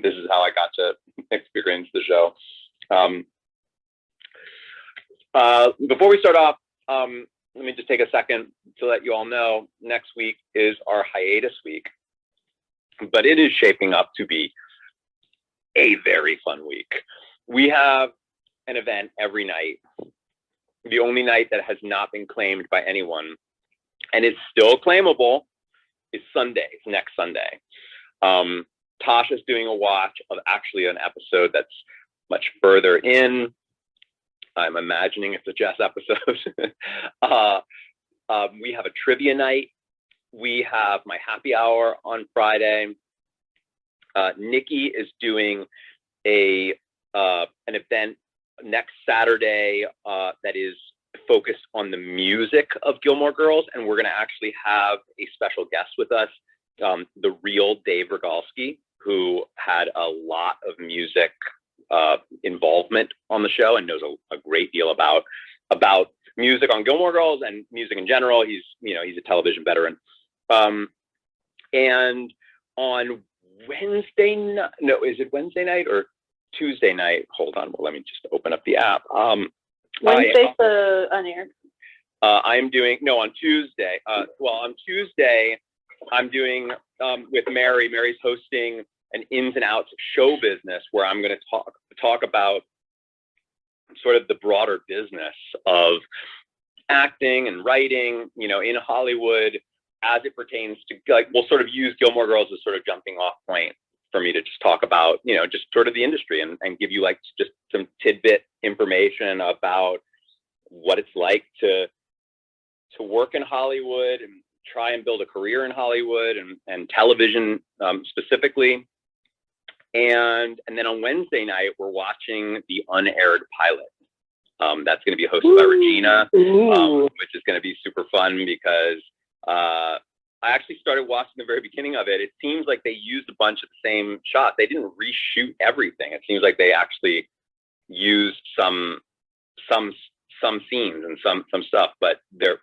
This is how I got to experience the show. Before we start off, let me just take a second to let you all know next week is our hiatus week, but it is shaping up to be a very fun week. We have an event every night. The only night that has not been claimed by anyone and is still claimable is Sunday, next Sunday. Tasha's doing a watch of actually an episode that's much further in. I'm imagining it's a Jess episode. We have a trivia night. We have my happy hour on Friday. Nikki is doing an event next Saturday that is focused on the music of Gilmore Girls, and we're going to actually have a special guest with us, the real Dave Rogalski, who had a lot of music involvement on the show and knows a great deal about music on Gilmore Girls and music in general. He's a television veteran. And on Wednesday night, no, is it Wednesday night or Tuesday night? Hold on, well, let me just open up the app. Wednesday's the unaired. I'm doing, no, on Tuesday. On Tuesday, I'm doing with Mary. Mary's hosting an ins and outs of show business, where I'm going to talk about sort of the broader business of acting and writing, in Hollywood, as it pertains to, like, we'll sort of use Gilmore Girls as sort of jumping off point for me to just talk about, just sort of the industry and give you like just some tidbit information about what it's like to work in Hollywood and try and build a career in Hollywood and television specifically. And then on Wednesday night, we're watching the unaired pilot. That's going to be hosted by Regina, which is going to be super fun because I actually started watching the very beginning of it. It seems like they used a bunch of the same shots. They didn't reshoot everything. It seems like they actually used some scenes and some stuff, but there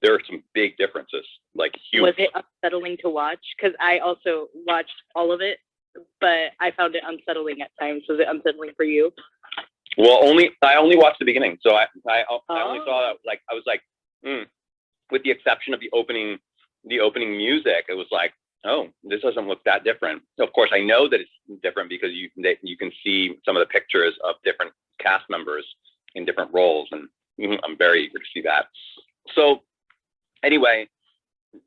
are some big differences, like huge. Was it unsettling to watch? Because I also watched all of it, but I found it unsettling at times. Was it unsettling for you? Well, I only watched the beginning, so I only saw like I was like, with the exception of the opening music, it was like, oh, this doesn't look that different. Of course, I know that it's different because you can see some of the pictures of different cast members in different roles, and I'm very eager to see that. So anyway,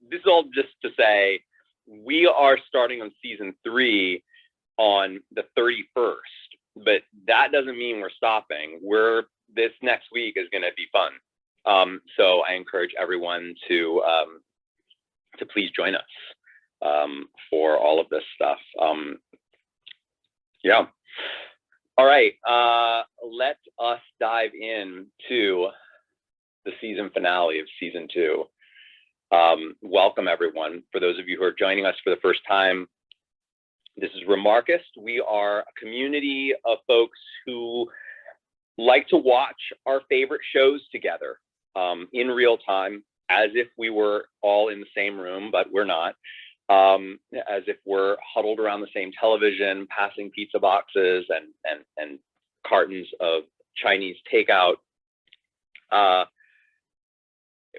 this is all just to say we are starting on season 3 on the 31st, but that doesn't mean we're stopping. This next week is going to be fun. So I encourage everyone to please join us for all of this stuff. Yeah. All right. Let us dive into the season finale of season 2. Welcome, everyone. For those of you who are joining us for the first time, this is Remarkist. We are a community of folks who like to watch our favorite shows together in real time, as if we were all in the same room, but we're not. As if we're huddled around the same television, passing pizza boxes and cartons of Chinese takeout.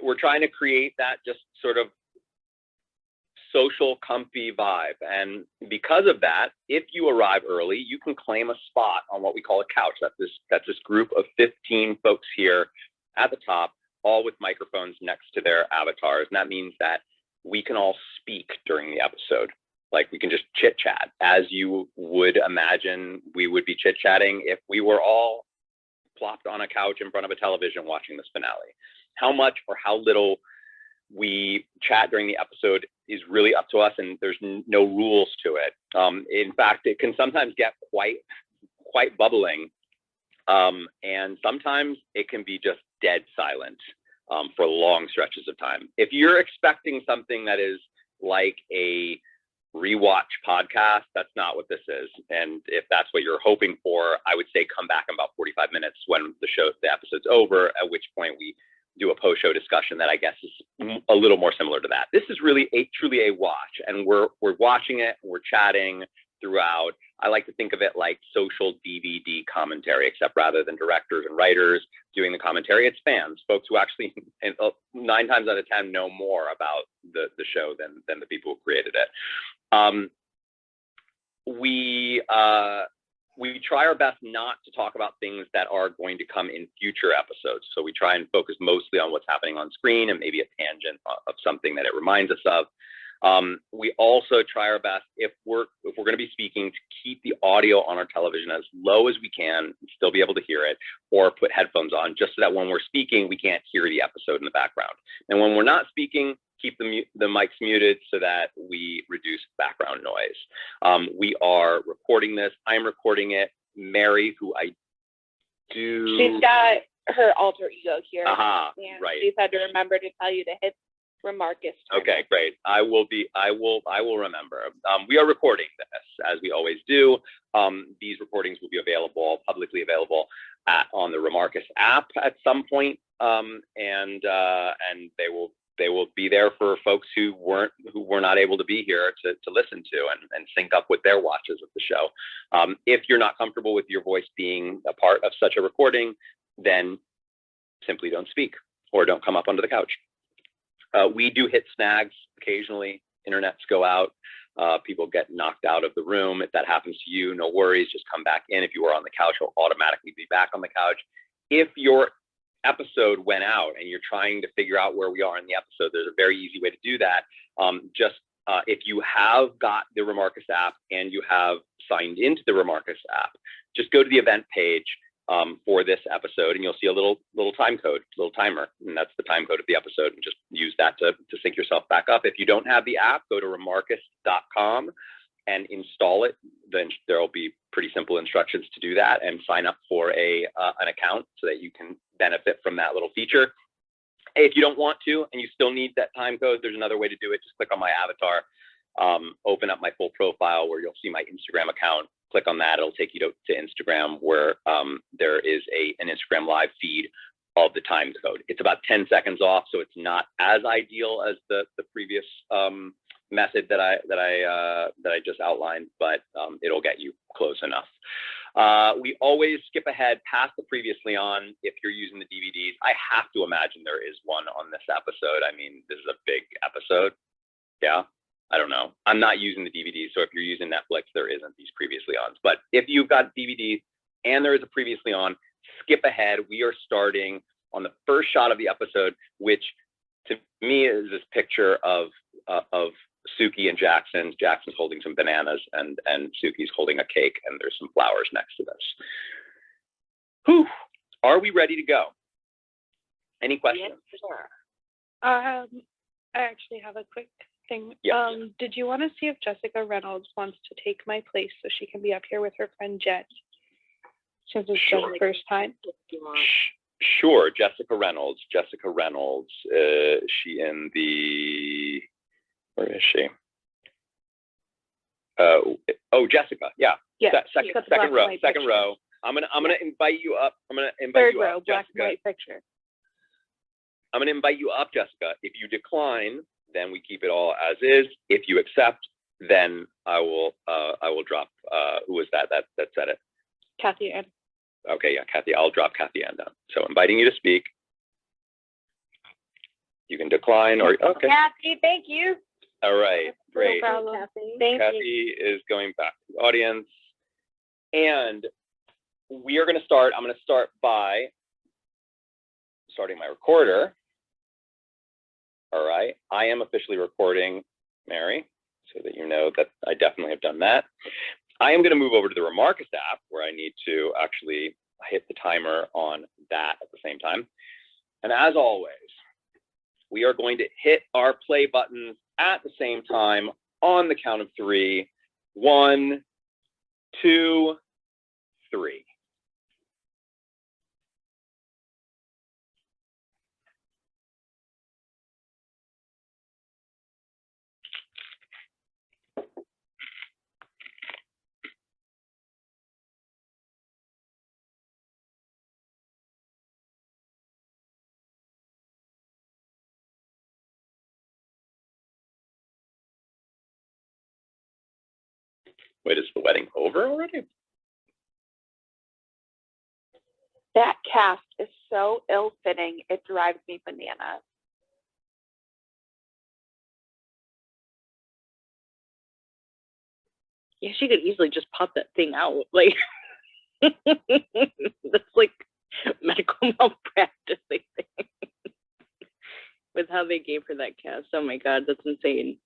We're trying to create that just sort of social, comfy vibe. And because of that, if you arrive early, you can claim a spot on what we call a couch. That's this group of 15 folks here at the top, all with microphones next to their avatars. And that means that we can all speak during the episode. Like, we can just chit chat as you would imagine we would be chit chatting if we were all plopped on a couch in front of a television watching this finale. How much or how little we chat during the episode is really up to us, and there's no rules to it. In fact, it can sometimes get quite bubbling, and sometimes it can be just dead silent for long stretches of time. If you're expecting something that is like a rewatch podcast, that's not what this is. And if that's what you're hoping for, I would say come back in about 45 minutes when the episode's over, at which point we do a post-show discussion that I guess is a little more similar to that. This is really truly a watch, and we're watching it, we're chatting. throughout. I like to think of it like social DVD commentary, except rather than directors and writers doing the commentary, it's fans, folks who actually 9 times out of 10 know more about the show than the people who created it. We try our best not to talk about things that are going to come in future episodes. So we try and focus mostly on what's happening on screen and maybe a tangent of something that it reminds us of. We also try our best, if we're going to be speaking, to keep the audio on our television as low as we can and still be able to hear it, or put headphones on just so that when we're speaking, we can't hear the episode in the background. And when we're not speaking, keep the mics muted so that we reduce background noise. We are recording this. I'm recording it. Mary, who I do. She's got her alter ego here. Right. She's had to remember to tell you to hit Remarcus. Okay, great. I will remember. We are recording this as we always do. These recordings will be publicly available on the Remarcus app at some point. And they will be there for folks who were not able to be here to listen to and sync up with their watches of the show. If you're not comfortable with your voice being a part of such a recording, then simply don't speak or don't come up onto the couch. We do hit snags occasionally. Internets go out. People get knocked out of the room. If that happens to you, no worries. Just come back in. If you were on the couch, you'll automatically be back on the couch. If your episode went out and you're trying to figure out where we are in the episode, there's a very easy way to do that. If you have got the Remarcus app and you have signed into the Remarcus app, just go to the event page for this episode, and you'll see a little time code, little timer, and that's the time code of the episode, and just use that to sync yourself back up. If you don't have the app, go to remarcus.com and install it. Then there will be pretty simple instructions to do that, and sign up for an account so that you can benefit from that little feature. If you don't want to and you still need that time code, there's another way to do it. Just click on my avatar, open up my full profile where you'll see my Instagram account. Click on that. It'll take you to Instagram, where there is an Instagram live feed of the time code. It's about 10 seconds off, so it's not as ideal as the previous method that I just outlined, but it'll get you close enough. We always skip ahead past the previously on if you're using the DVDs. I have to imagine there is one on this episode. I mean, this is a big episode. Yeah. I don't know. I'm not using the DVDs, so if you're using Netflix, there isn't these previously ons. But if you've got DVDs and there is a previously on, skip ahead. We are starting on the first shot of the episode, which to me is this picture of Sookie and Jackson. Jackson's holding some bananas, and Sookie's holding a cake, and there's some flowers next to this. Whew. Are we ready to go? Any questions? Yes, sure. I actually have a quick thing. Yes. Did you want to see if Jessica Reynolds wants to take my place so she can be up here with her friend Jen, since it's Sure. the first time? Sure. Jessica Reynolds. She in the, where is she? Jessica. Yeah. Yeah. Second row. I'm gonna invite you up. Third row, black Jessica. and white picture. I'm gonna invite you up, Jessica. If you decline, then we keep it all as is. If you accept, then I will drop. Who was that said it? Kathy Ann. Okay, yeah, Kathy. I'll drop Kathy Ann down. So inviting you to speak. You can decline or okay. Kathy, thank you. All right, great. No problem. Thank you. Kathy is going back to the audience, and we are going to start. I'm going to start by starting my recorder. All right, I am officially recording, Mary, so that you know that I definitely have done that. I am going to move over to the Remarcus app, where I need to actually hit the timer on that at the same time. And as always, we are going to hit our play buttons at the same time on the count of 3. 1, 2, 3. Wait, is the wedding over already? That cast is so ill-fitting, it drives me bananas. Yeah, she could easily just pop that thing out. Like, that's like medical malpractice, I think. With how they gave her that cast. Oh my God, that's insane.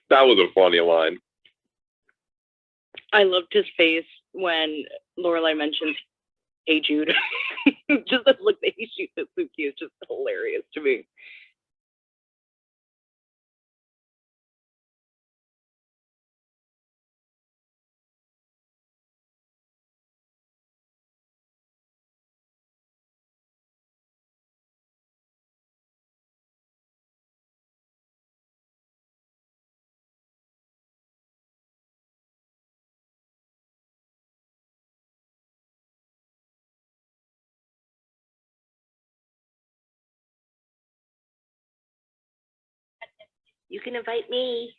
That was a funny line. I loved his face when Lorelai mentioned, "Hey Jude." Just the look that he shoots at Sookie is just hilarious to me. You can invite me.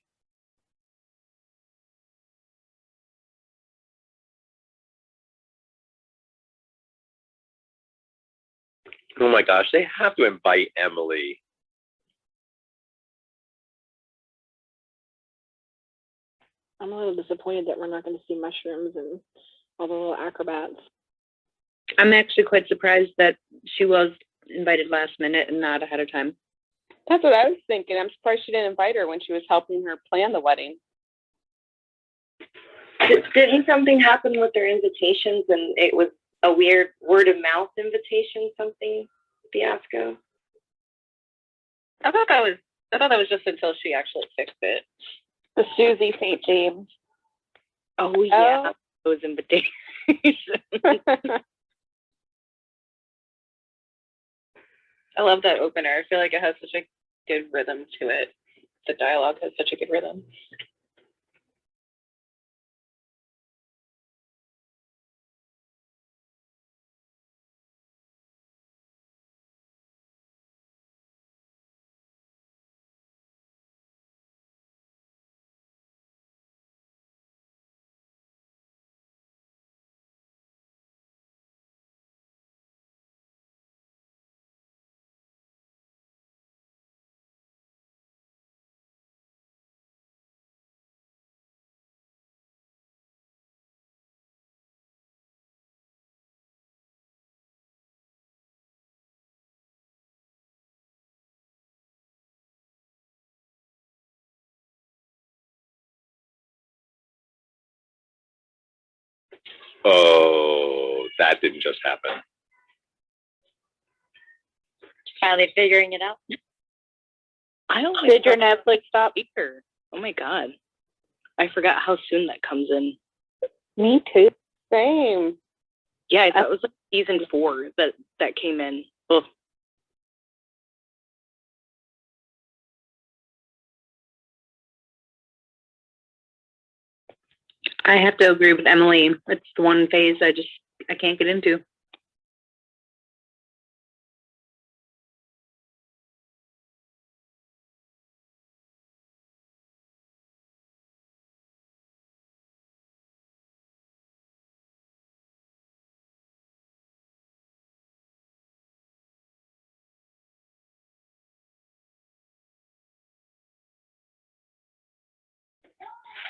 Oh my gosh, they have to invite Emily. I'm a little disappointed that we're not going to see mushrooms and all the little acrobats. I'm actually quite surprised that she was invited last minute and not ahead of time. That's what I was thinking. I'm surprised she didn't invite her when she was helping her plan the wedding. Didn't something happen with their invitations and it was a weird word of mouth invitation, something fiasco? I thought that was just until she actually fixed it. The Susie St. James. Oh yeah, those invitations. I love that opener. I feel like it has such a good rhythm to it. The dialogue has such a good rhythm. Oh, that didn't just happen. Finally figuring it out. I always Did your thought Netflix stop? speaker. Oh my God, I forgot how soon that comes in. Me too. Same. Yeah, I thought it was like season 4 that came in. Ugh. I have to agree with Emily. It's the one phase I can't get into.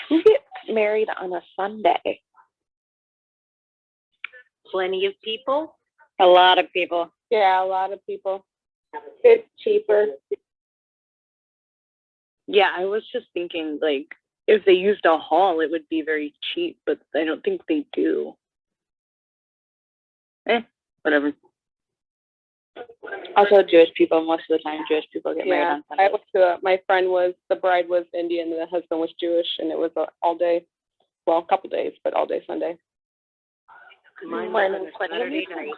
Who gets married on a Sunday? Plenty of people. A lot of people. Yeah, a lot of people. It's cheaper. Yeah, I was just thinking, like, if they used a hall, it would be very cheap, but I don't think they do. Whatever. Also, Jewish people, most of the time, Jewish people get married Yeah, on I Sundays. went to my friend was, the bride was Indian and the husband was Jewish, and it was all day, well, a couple days, but all day Sunday. Mine Mine was on was a Sunday Saturday night. night.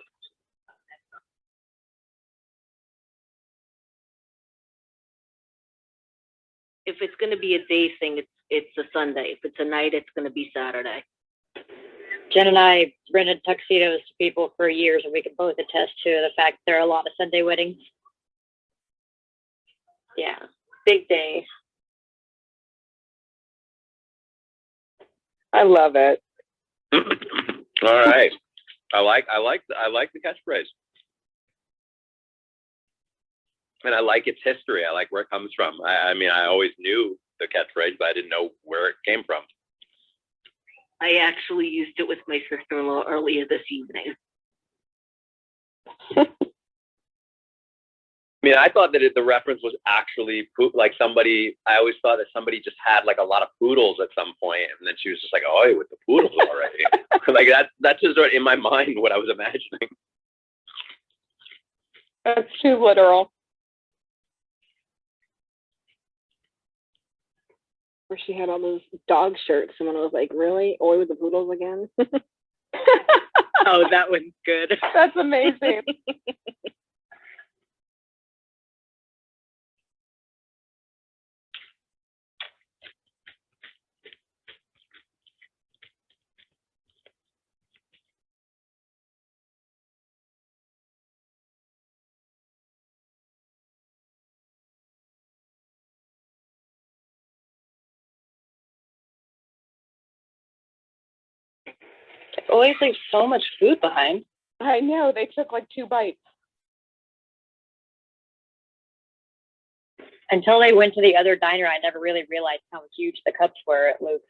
If it's gonna be a day thing, it's a Sunday. If it's a night, it's gonna be Saturday. Jen and I rented tuxedos to people for years, and we can both attest to the fact there are a lot of Sunday weddings. Yeah, big day. I love it. All right. I like the catchphrase. And I like its history. I like where it comes from. I mean, I always knew the catchphrase, but I didn't know where it came from. I actually used it with my sister-in-law earlier this evening. I mean, I thought that the reference was actually like somebody. I always thought that somebody just had like a lot of poodles at some point, and then she was just like, "Oh, with the poodles already." Like that's just in my mind what I was imagining. That's too literal. Where she had all those dog shirts. Someone was like, really? Oi with the poodles again? Oh, that one's good. That's amazing. Always leave so much food behind. I know, they took like 2 bites. Until they went to the other diner, I never really realized how huge the cups were at Luke's.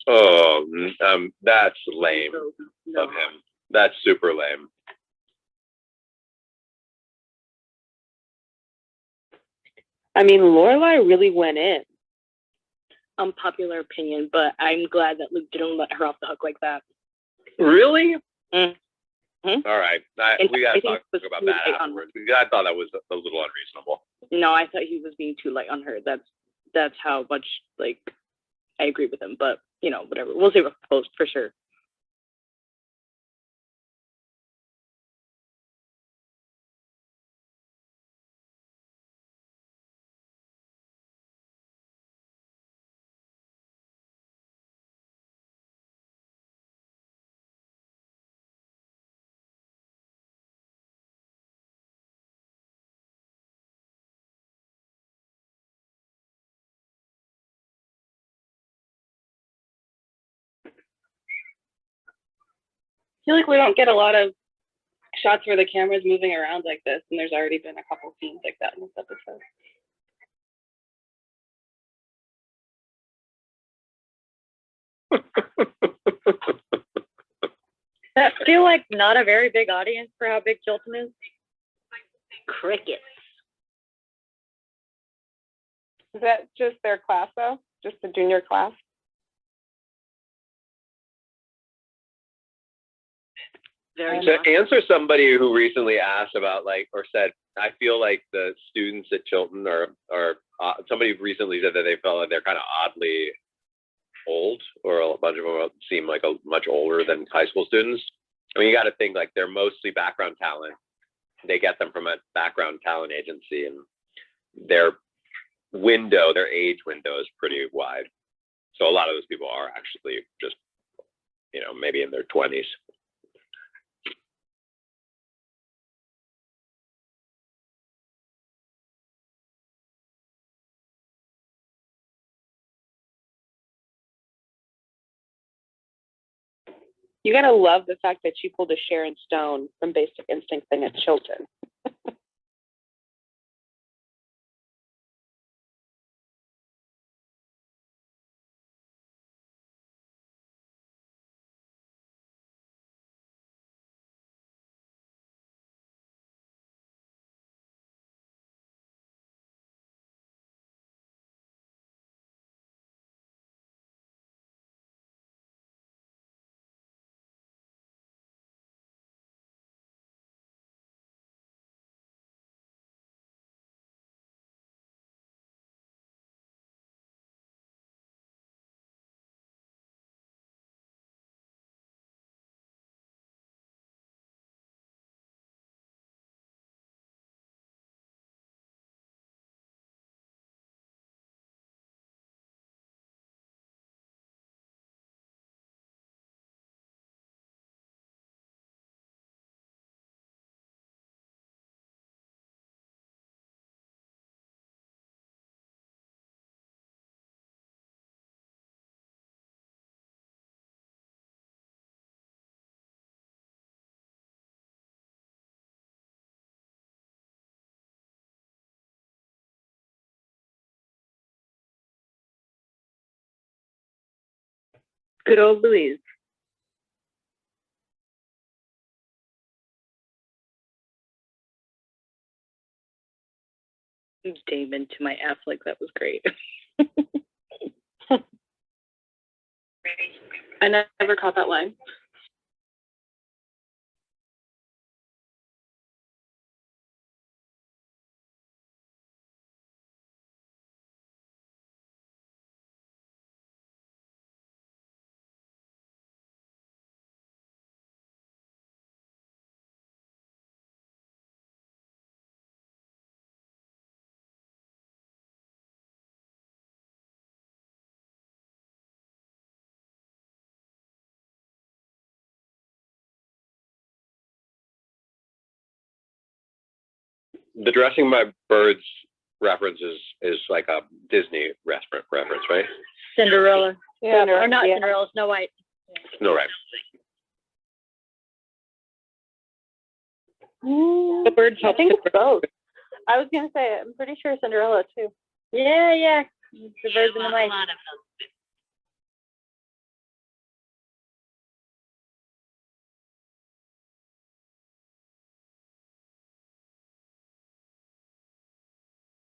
Oh, that's lame of him. That's super lame. I mean, Lorelai really went in. Unpopular opinion, but I'm glad that Luke didn't let her off the hook like that. Really? Mm-hmm. All right. We got to talk about that afterwards. I thought that was a little unreasonable. No, I thought he was being too light on her. That's how much, like, I agree with him. But, you know, whatever. We'll see what post for sure. I feel like we don't get a lot of shots where the camera's moving around like this, and there's already been a couple scenes like that in this episode. That's feel like not a very big audience for how big Chilton is. Crickets. Is that just their class though? Just the junior class? Very To much. answer somebody who recently asked about like, or said, I feel like the students at Chilton are somebody recently said that they felt like they're kind of oddly old, or a bunch of them seem like much older than high school students. I mean, you got to think like they're mostly background talent. They get them from a background talent agency, and their age window is pretty wide. So a lot of those people are actually just, maybe in their 20s. You gotta love the fact that she pulled a Sharon Stone from Basic Instinct thing at Chilton. Good old Louise. Damon to my Affleck, that was great. I never caught that line. The dressing by birds reference is like a Disney reference, right? Cinderella. Yeah, Or not yeah. Cinderella, Snow White. No, right. The birds I think it's both. I was gonna say, I'm pretty sure Cinderella too. Yeah. The birds and the mice.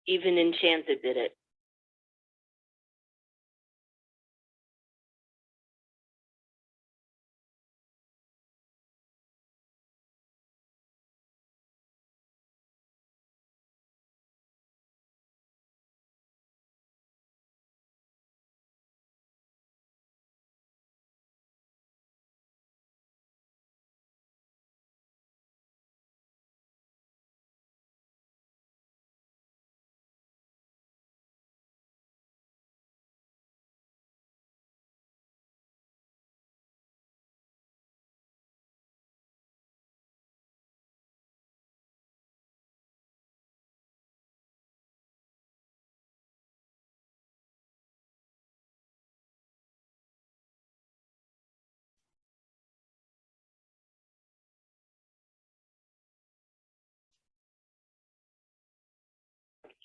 Even Enchanted did it.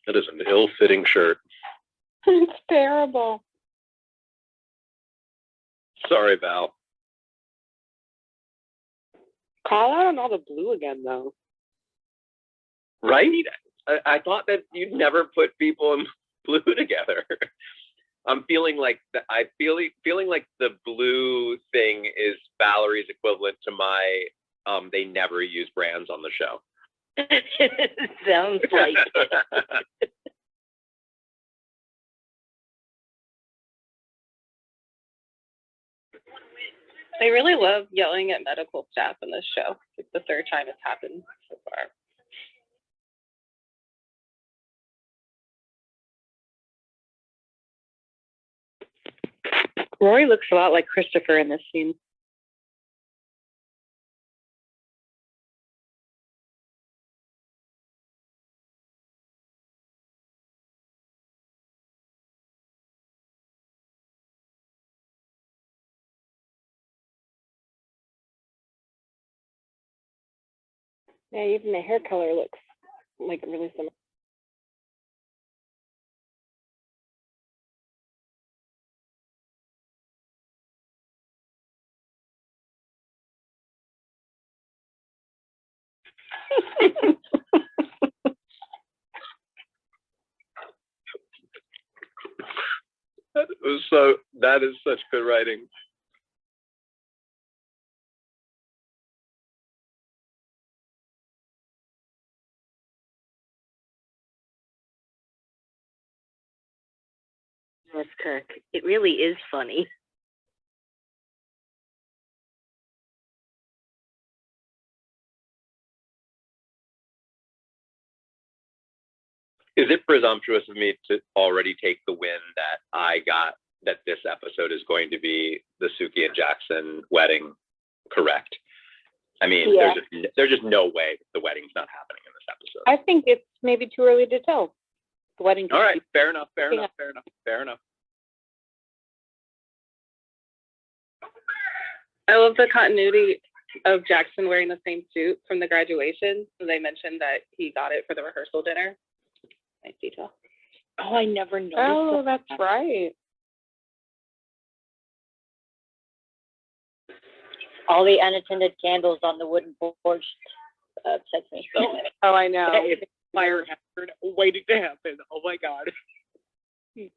That is an ill-fitting shirt. It's terrible. Sorry, Val. Call out on all the blue again, though. Right? I thought that you'd never put people in blue together. I'm feeling like feeling like the blue thing is Valerie's equivalent to my they never use brands on the show. Sounds like it. I really love yelling at medical staff in this show. It's the third time it's happened so far. Rory looks a lot like Christopher in this scene. Yeah, even the hair color looks like really similar. That is such good writing. Yes, Kirk. It really is funny. Is it presumptuous of me to already take the win that I got that this episode is going to be the Sookie and Jackson wedding correct? I mean, Yeah. there's just no way the wedding's not happening in this episode. I think it's maybe too early to tell. The wedding. All right, fair enough. I love the continuity of Jackson wearing the same suit from the graduation. They mentioned that he got it for the rehearsal dinner. Nice detail. Oh, I never noticed. Oh, that's right. All the unattended candles on the wooden porch upsets me. Oh, I know. Fire hazard waiting to happen. Oh my God. It's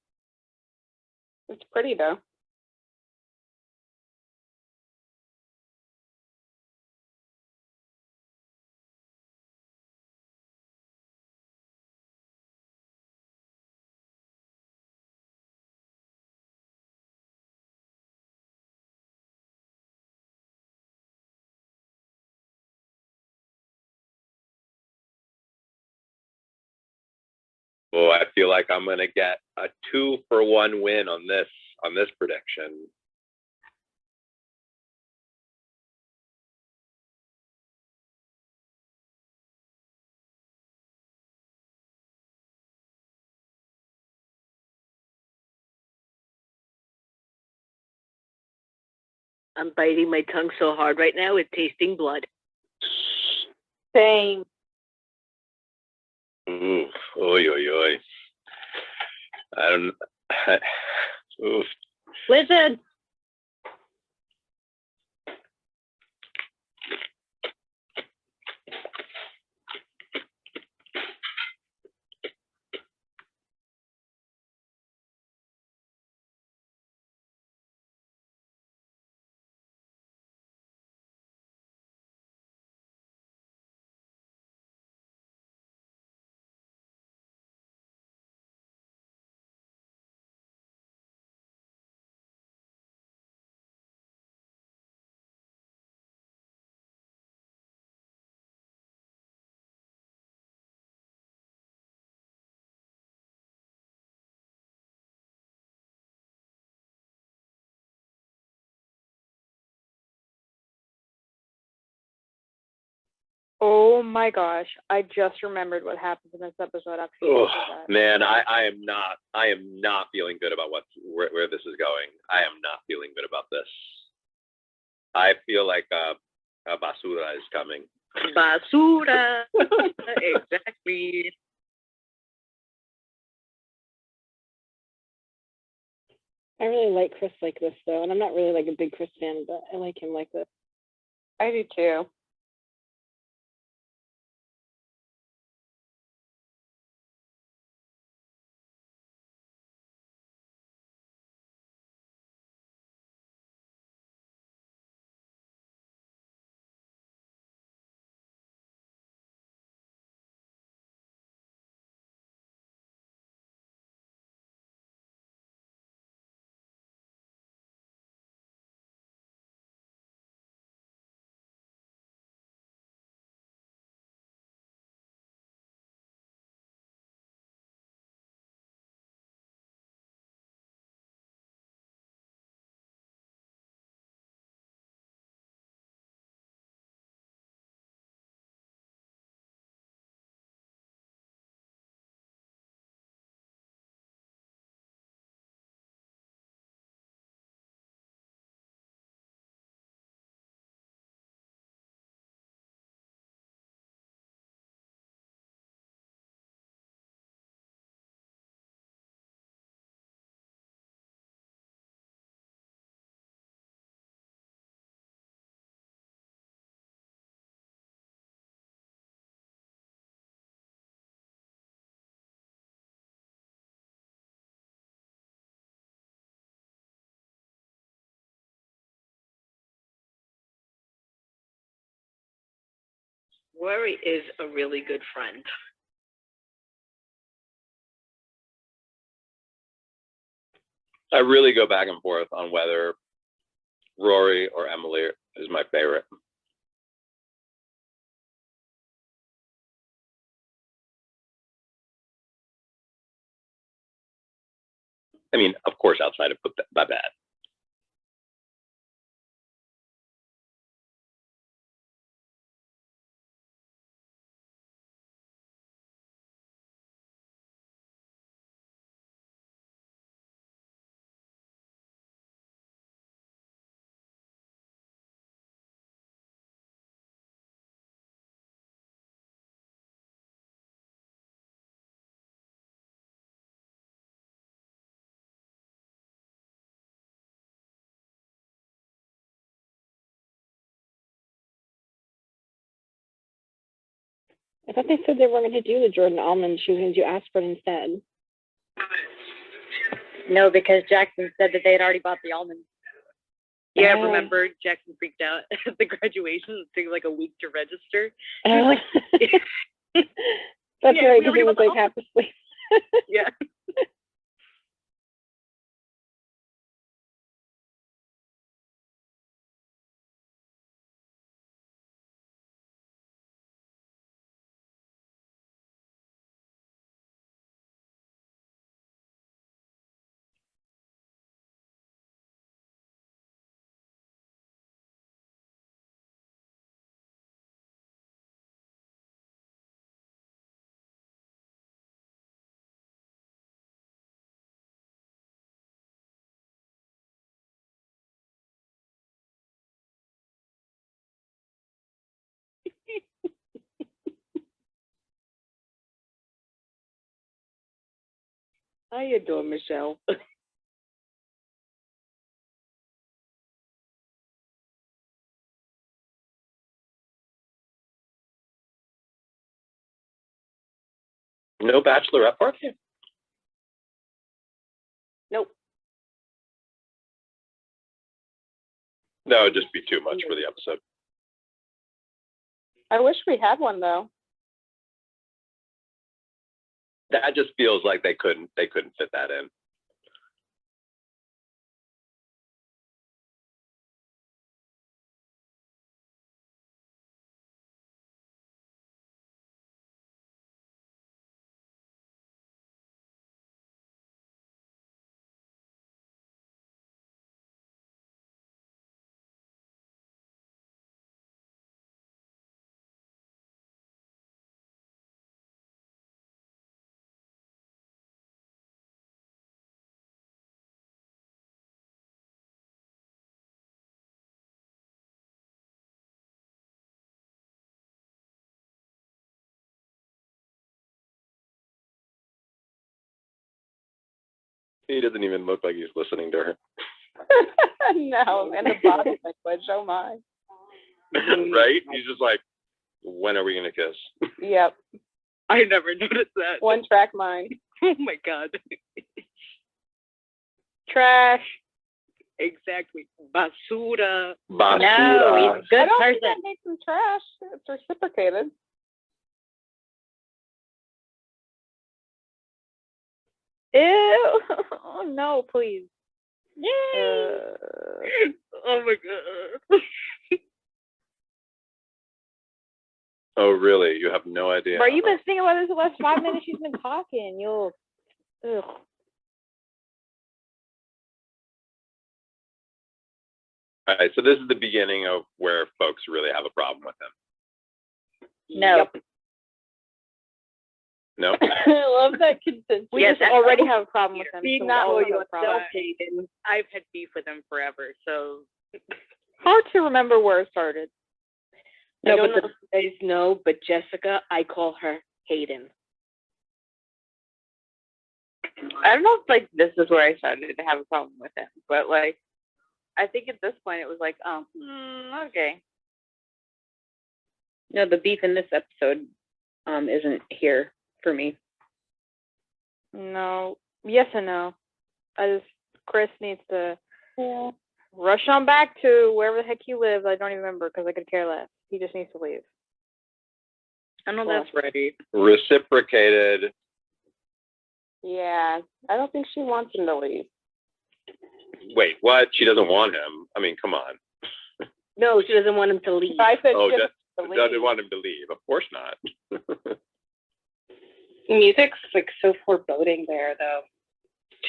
pretty though. Oh, I feel like I'm gonna get a 2-for-1 win on this prediction. I'm biting my tongue so hard right now, it's tasting blood. Same. Ooh, oy, oy, oy. I don't. Oof. Listen, Oh my gosh, I just remembered what happens in this episode after you Oh said that. man, I am not feeling good about where this is going. I am not feeling good about this. I feel like a basura is coming. Basura. Exactly. I really like Chris like this though, and I'm not really like a big Chris fan, but I like him like this. I do too. Rory is a really good friend. I really go back and forth on whether Rory or Emily is my favorite. I mean, of course, outside of Babette. I thought they said they weren't going to do the Jordan almond. She was going to do aspirin instead. No, because Jackson said that they had already bought the almonds. Yeah, Oh. remember Jackson freaked out at the graduation. It took like a week to register. Oh. That's Yeah, right, we because he already was bought the like half asleep. Yeah. I adore Michelle. No bachelorette party? Nope. That would just be too much for the episode. I wish we had one though. That just feels like they couldn't fit that in. He doesn't even look like he's listening to her. No, and the body language, oh my. Right? He's just like, when are we gonna kiss? Yep, I never noticed that. one track mind. Oh my God. Trash. Exactly. Basura. No, Basura. he's a good I don't think person. I need some trash. It's reciprocated. Ew. Oh no, please. Yay. Oh my God. Oh, really? You have no idea. Bro, you've been thinking about this the last 5 minutes she's been talking. You'll. Ugh. All right, so this is the beginning of where folks really have a problem with him. No. Yep. No? I love that consensus. We Yes, just already have a problem with them. Be so we not all have a yourself, problem. Hayden. I've had beef with him forever, so. Hard to remember where it started. No, I but don't know. the guys know, but Jessica, I call her Hayden. I don't know if like this is where I started to have a problem with him, but like I think at this point it was like, oh, okay. No, the beef in this episode isn't here for me. No. Yes and no. Chris needs to rush on back to wherever the heck he lives. I don't even remember because I could care less. He just needs to leave. I know that's right. Reciprocated. Yeah, I don't think she wants him to leave. Wait, what? She doesn't want him. I mean, come on. No, she doesn't want him to leave. I said Oh, she doesn't leave. want him to leave. Of course not. Music's like so foreboding there, though,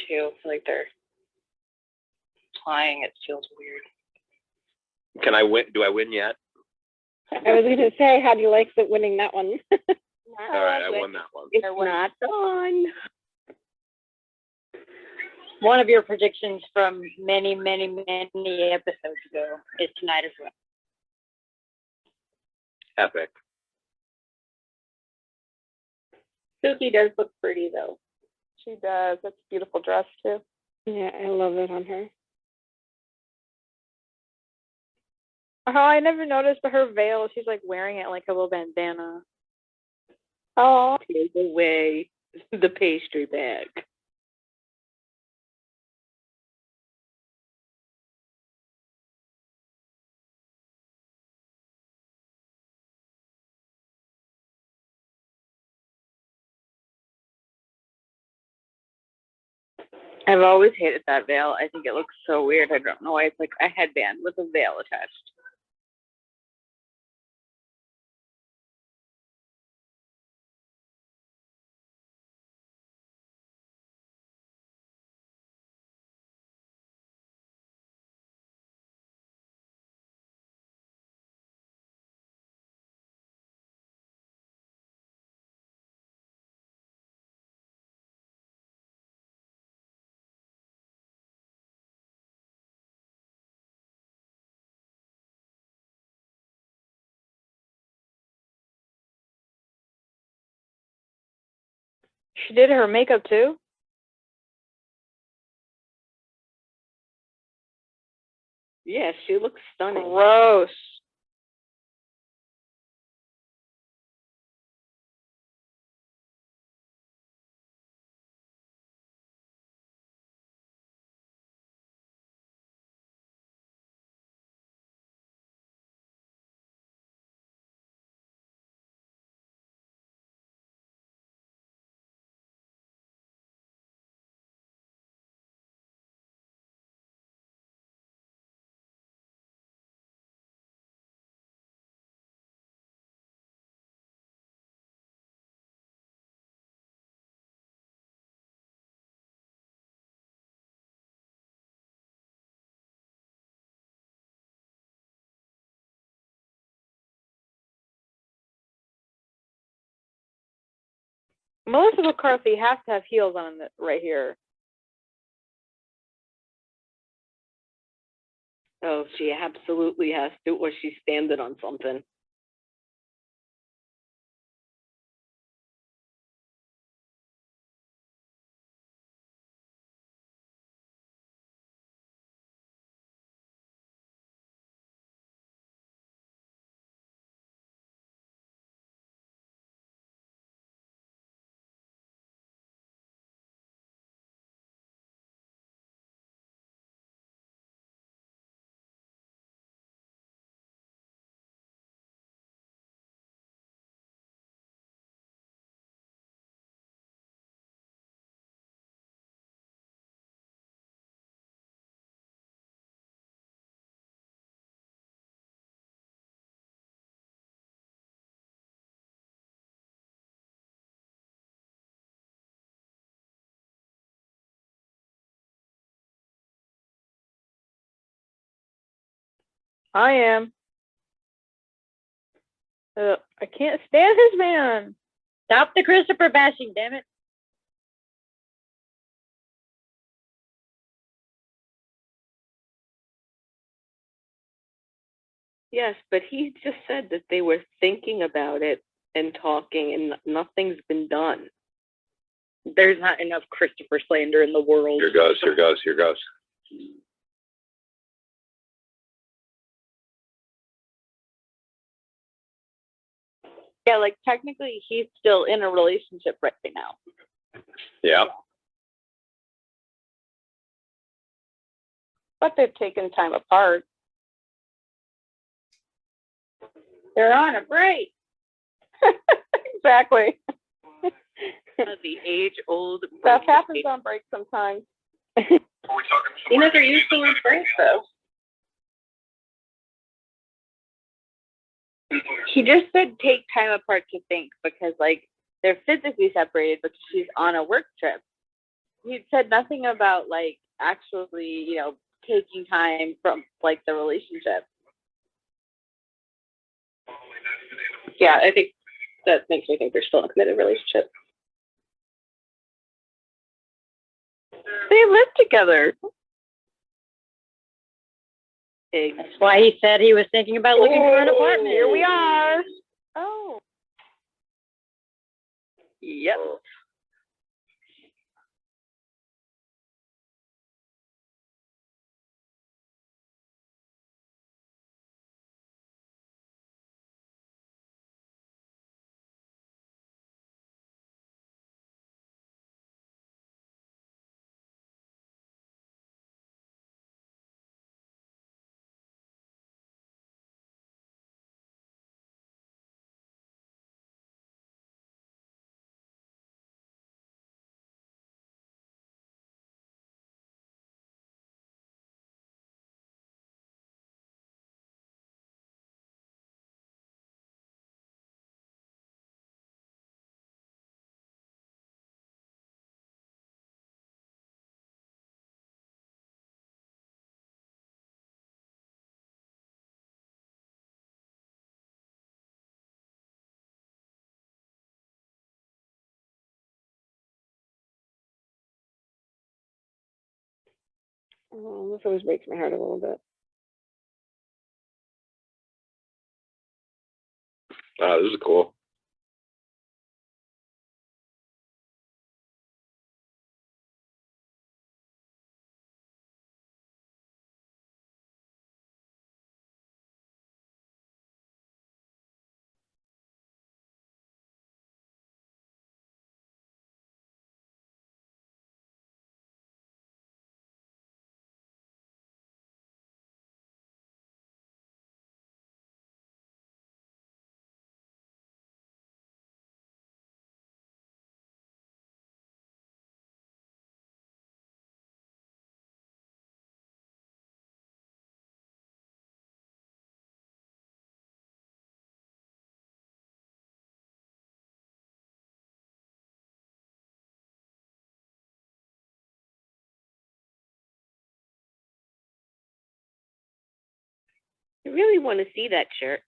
too. Like they're flying. It feels weird. Can I win? Do I win yet? I was gonna say, how do you like winning that one? All right, I won that one. It's not done. One of your predictions from many, many, many episodes ago is tonight as well. Epic. Sookie does look pretty though. She does. That's a beautiful dress too. Yeah, I love it on her. Oh, I never noticed her veil. She's like wearing it like a little bandana. Oh, Take away the pastry bag. I've always hated that veil. I think it looks so weird. I don't know why it's like a headband with a veil attached. She did her makeup too. Yeah, she looks stunning. Gross. Melissa McCarthy has to have heels on right here. Oh, she absolutely has to, or she's standing on something. I am. I can't stand his man. Stop the Christopher bashing, damn it. Yes, but he just said that they were thinking about it and talking, and nothing's been done. There's not enough Christopher slander in the world. Here goes, here goes, here goes. yeah, like technically he's still in a relationship right now. Yeah. But they've taken time apart. They're on a break. Exactly. The age-old. Stuff happens on break sometimes. You never used the word break though. He just said take time apart to think because like they're physically separated because she's on a work trip. He said nothing about like actually, taking time from like the relationship. Yeah, I think that makes me think they're still in a committed relationship. They live together. That's why he said he was thinking about looking for an apartment. Here we are. Oh. Yep. Oh, this always breaks my heart a little bit. This is cool. I really want to see that shirt.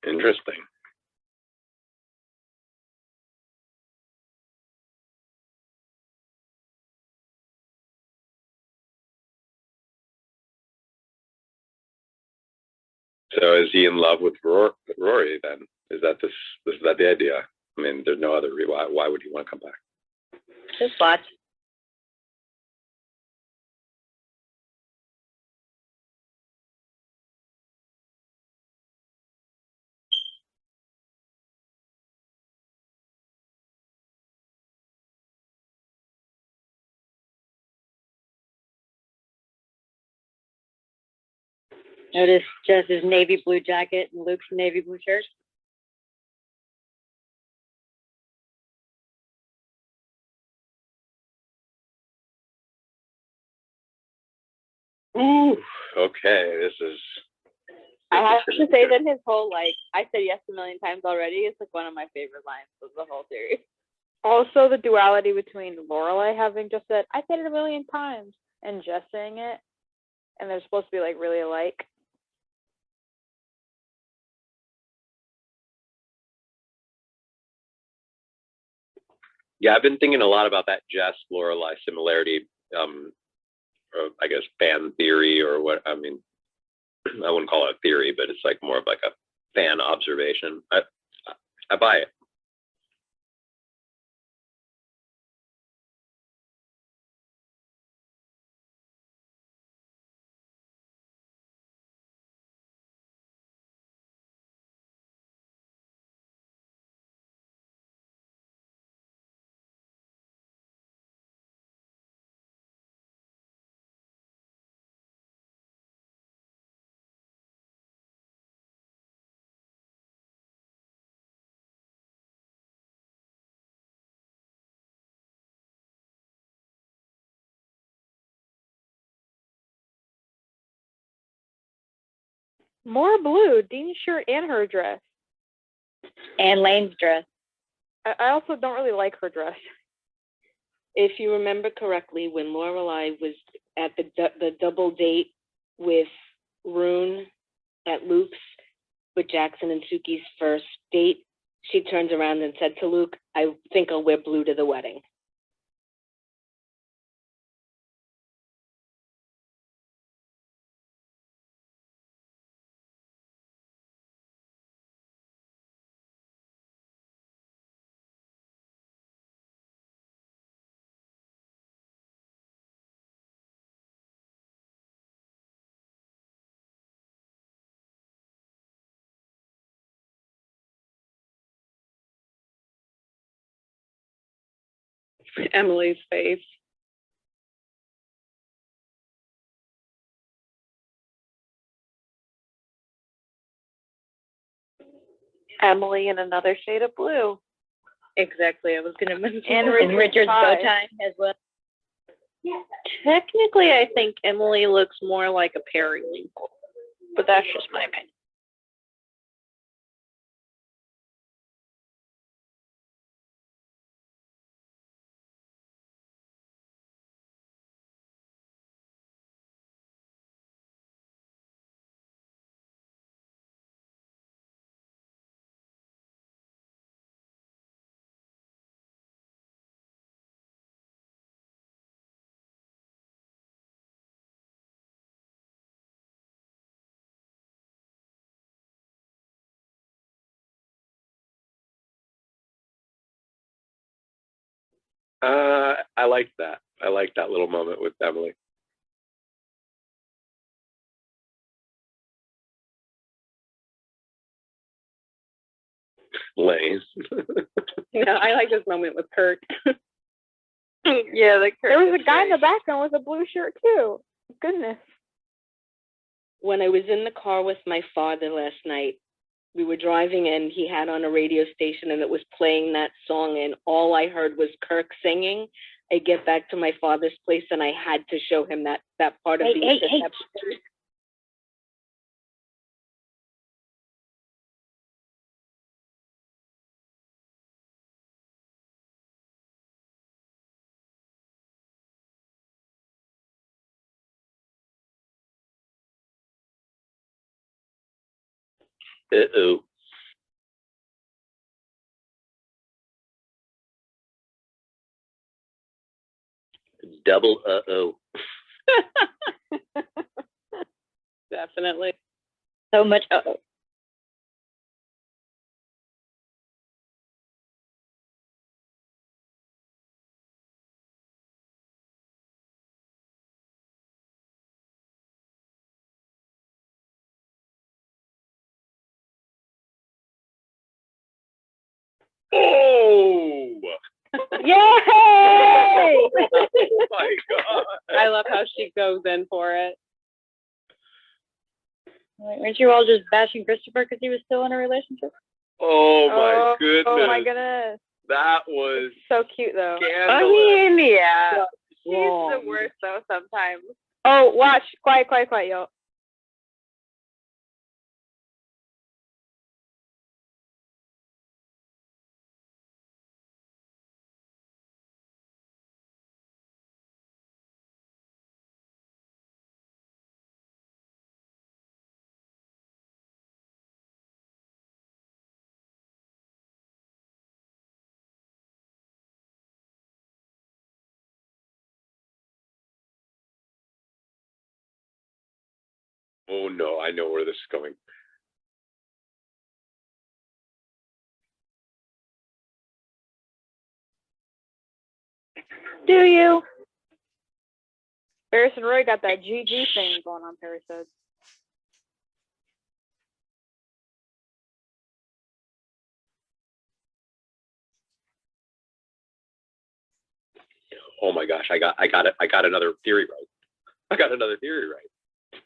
Interesting. So is he in love with Rory then? Is that the idea? I mean, there's no other reason. Why would he want to come back? Just thoughts. Notice Jess's navy blue jacket and Luke's navy blue shirt. Ooh, okay. This is. I have to say that his whole like I said yes a million times already is like one of my favorite lines of the whole series. Also, the duality between Lorelai having just said, I said it a million times, and Jess saying it, and they're supposed to be like really alike. Yeah, I've been thinking a lot about that Jess Lorelai similarity. Or I guess fan theory or what. I mean, I wouldn't call it a theory, but it's like more of like a fan observation. I buy it. More blue, Dean's shirt and her dress. And Lane's dress. I also don't really like her dress. If you remember correctly, when Lorelai was at the double date with Rune at Luke's with Jackson and Sookie's first date, she turned around and said to Luke, "I think I'll wear blue to the wedding." Emily's face. Emily in another shade of blue. Exactly. I was going to mention. And And Richard's bow tie as well. Technically, I think Emily looks more like a periwinkle, but that's just my opinion. I liked that. I liked that little moment with Emily. Lane. Yeah, I like this moment with Kurt. Yeah, There was a guy in the background with a blue shirt too. Goodness. When I was in the car with my father last night, we were driving and he had on a radio station and it was playing that song and all I heard was Kirk singing. I get back to my father's place and I had to show him that part of Hey. Uh-oh. Double uh-oh. Definitely. So much uh-oh. Oh! Yay! Oh my God. I love how she goes in for it. Weren't you all just bashing Christopher because he was still in a relationship? Oh my goodness. Oh my goodness. That was So cute though. scandalous. yeah. She's Wrong. the worst though sometimes. Oh, watch. Quiet, yo. Oh no, I know where this is going. Do you? Paris and Roy got that GG thing going on, Paris said. Oh my gosh, I got another theory right. I got another theory right.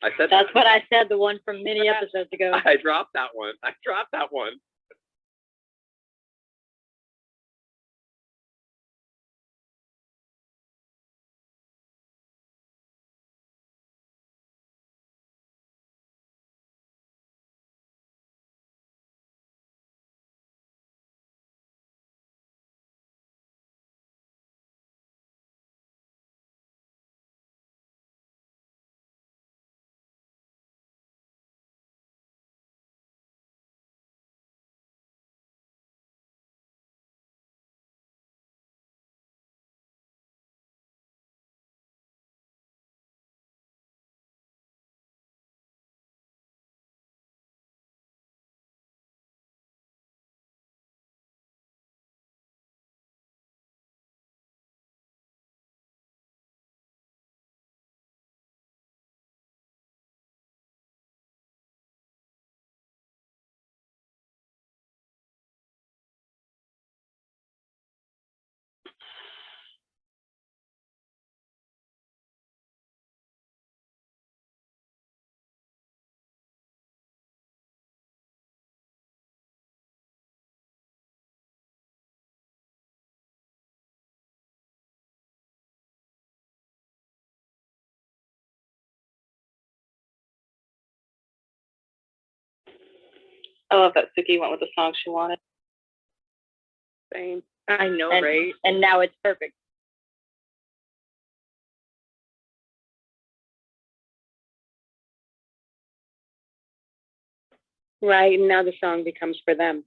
I said That's that. what I said, the one from many episodes ago. I dropped that one. I love that Sookie went with the song she wanted. Same. I know, And, right? and now it's perfect. Right, and now the song becomes for them.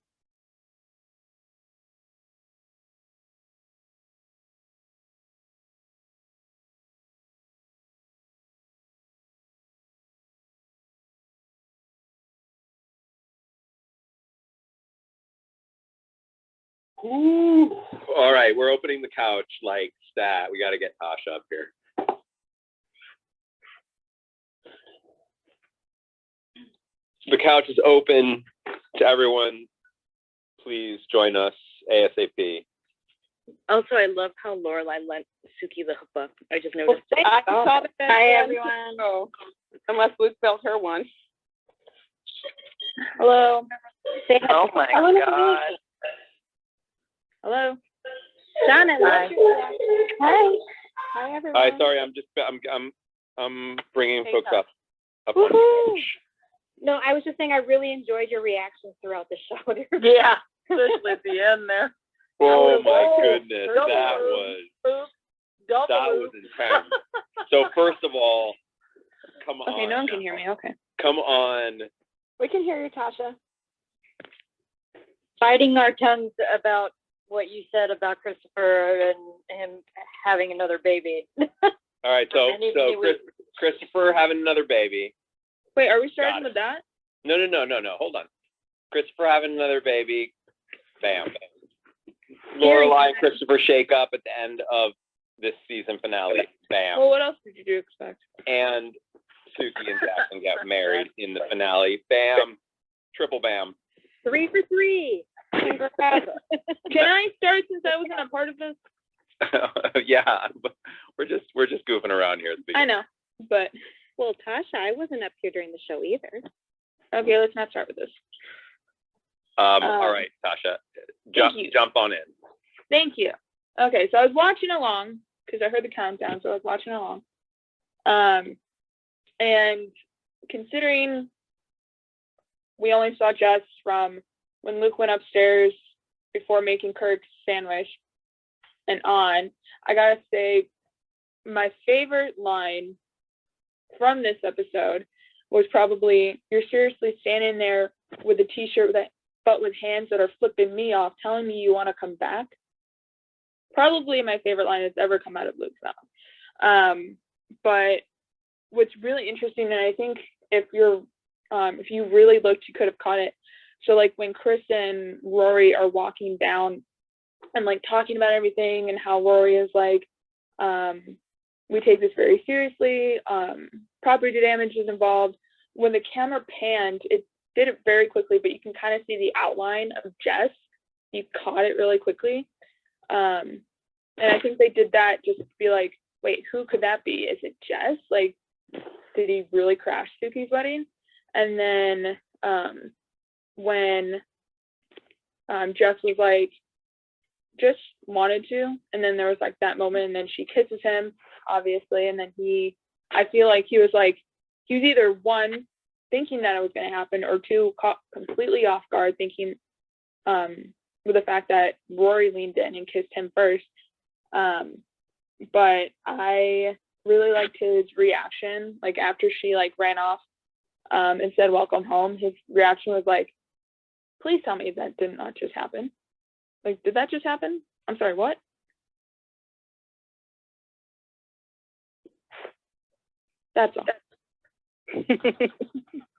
Ooh. All right, we're opening the couch like stat. We got to get Tasha up here. The couch is open to everyone. Please join us ASAP. Also, I love how Lorelai lent Sookie the hookah. I just noticed. I saw that. Hi, everyone. Oh, unless Luke built her one. Hello. Say hi. Oh my God. Hello. Donna, Hi. Hi. Hi, everyone. Hi, sorry, I'm bringing Hey, folks Tasha. up on stage. No, I was just saying I really enjoyed your reactions throughout the show. Yeah, especially at the end there. Oh my goodness, Double that move. was Double intense. So first of all, come on. Okay, no one can hear me. Okay. Come on. We can hear you, Tasha. Biting our tongues about what you said about Christopher and him having another baby. All right, so Anybody would- Christopher having another baby. Wait, are we Got starting it. with that? No. Hold on. Christopher having another baby. Bam. Lorelai and Christopher shake up at the end of this season finale. Bam. Well, what else did you expect? And Sookie and Jackson get married in the finale. Bam. Triple bam. 3 for 3. Can I start since I wasn't a part of this? Yeah, we're just goofing around here at the I beginning. know, but Well, Tasha, I wasn't up here during the show either. okay, let's not start with this. All right, Tasha, you. jump on in. Thank you. Okay, so I was watching along because I heard the countdown, so I was watching along. And considering we only saw Jess from when Luke went upstairs before making Kirk's sandwich and on, I gotta say my favorite line from this episode was probably, "You're seriously standing there with a t-shirt but with hands that are flipping me off, telling me you want to come back." Probably my favorite line that's ever come out of Luke's mouth. But what's really interesting, and I think if you really looked, you could have caught it. So like when Chris and Rory are walking down and like talking about everything and how Rory is like, we take this very seriously, property damage is involved. When the camera panned, it did it very quickly, but you can kind of see the outline of Jess. You caught it really quickly. And I think they did that just to be like, wait, who could that be? Is it Jess? Like, did he really crash Sookie's wedding? And then when Jess was like, just wanted to, and then there was like that moment, and then she kisses him, obviously, and then I feel like he was either one, thinking that it was going to happen, or two, caught completely off guard, thinking with the fact that Rory leaned in and kissed him first. But I really liked his reaction, like after she like ran off and said welcome home. His reaction was like, please tell me that did not just happen. Like, did that just happen? I'm sorry, what? That's all.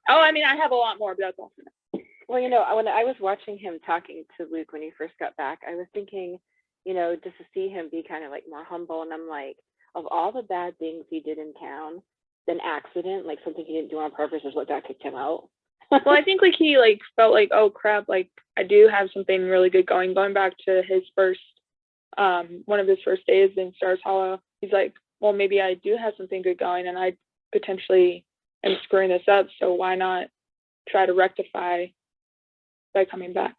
Oh, I mean, I have a lot more, but that's all. Well, you know, when I was watching him talking to Luke when he first got back, I was thinking, you know, just to see him be kind of like more humble. And I'm like, of all the bad things he did in town, an accident, like something he didn't do on purpose, is what got kicked him out. Well, I think like he like felt like, oh crap, like I do have something really good going back to his first, one of his first days in Stars Hollow. He's like, well, maybe I do have something good going, and I potentially am screwing this up. So why not try to rectify by coming back?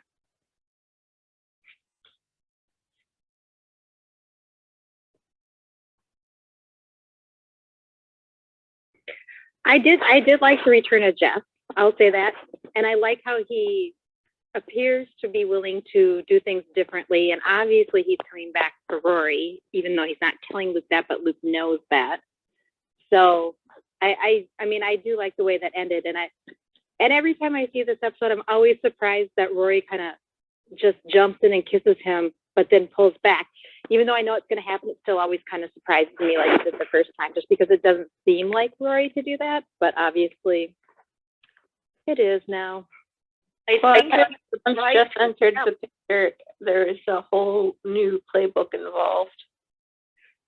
I did like the return of Jeff. I'll say that. And I like how he appears to be willing to do things differently. And obviously he's coming back for Rory, even though he's not telling Luke that, but Luke knows that. So I mean, I do like the way that ended. And every time I see this episode, I'm always surprised that Rory kind of just jumps in and kisses him, but then pulls back. Even though I know it's going to happen, it still always kind of surprises me like it did the first time, just because it doesn't seem like Rory to do that. But obviously it is now. I think that once Jess entered the picture, there is a whole new playbook involved.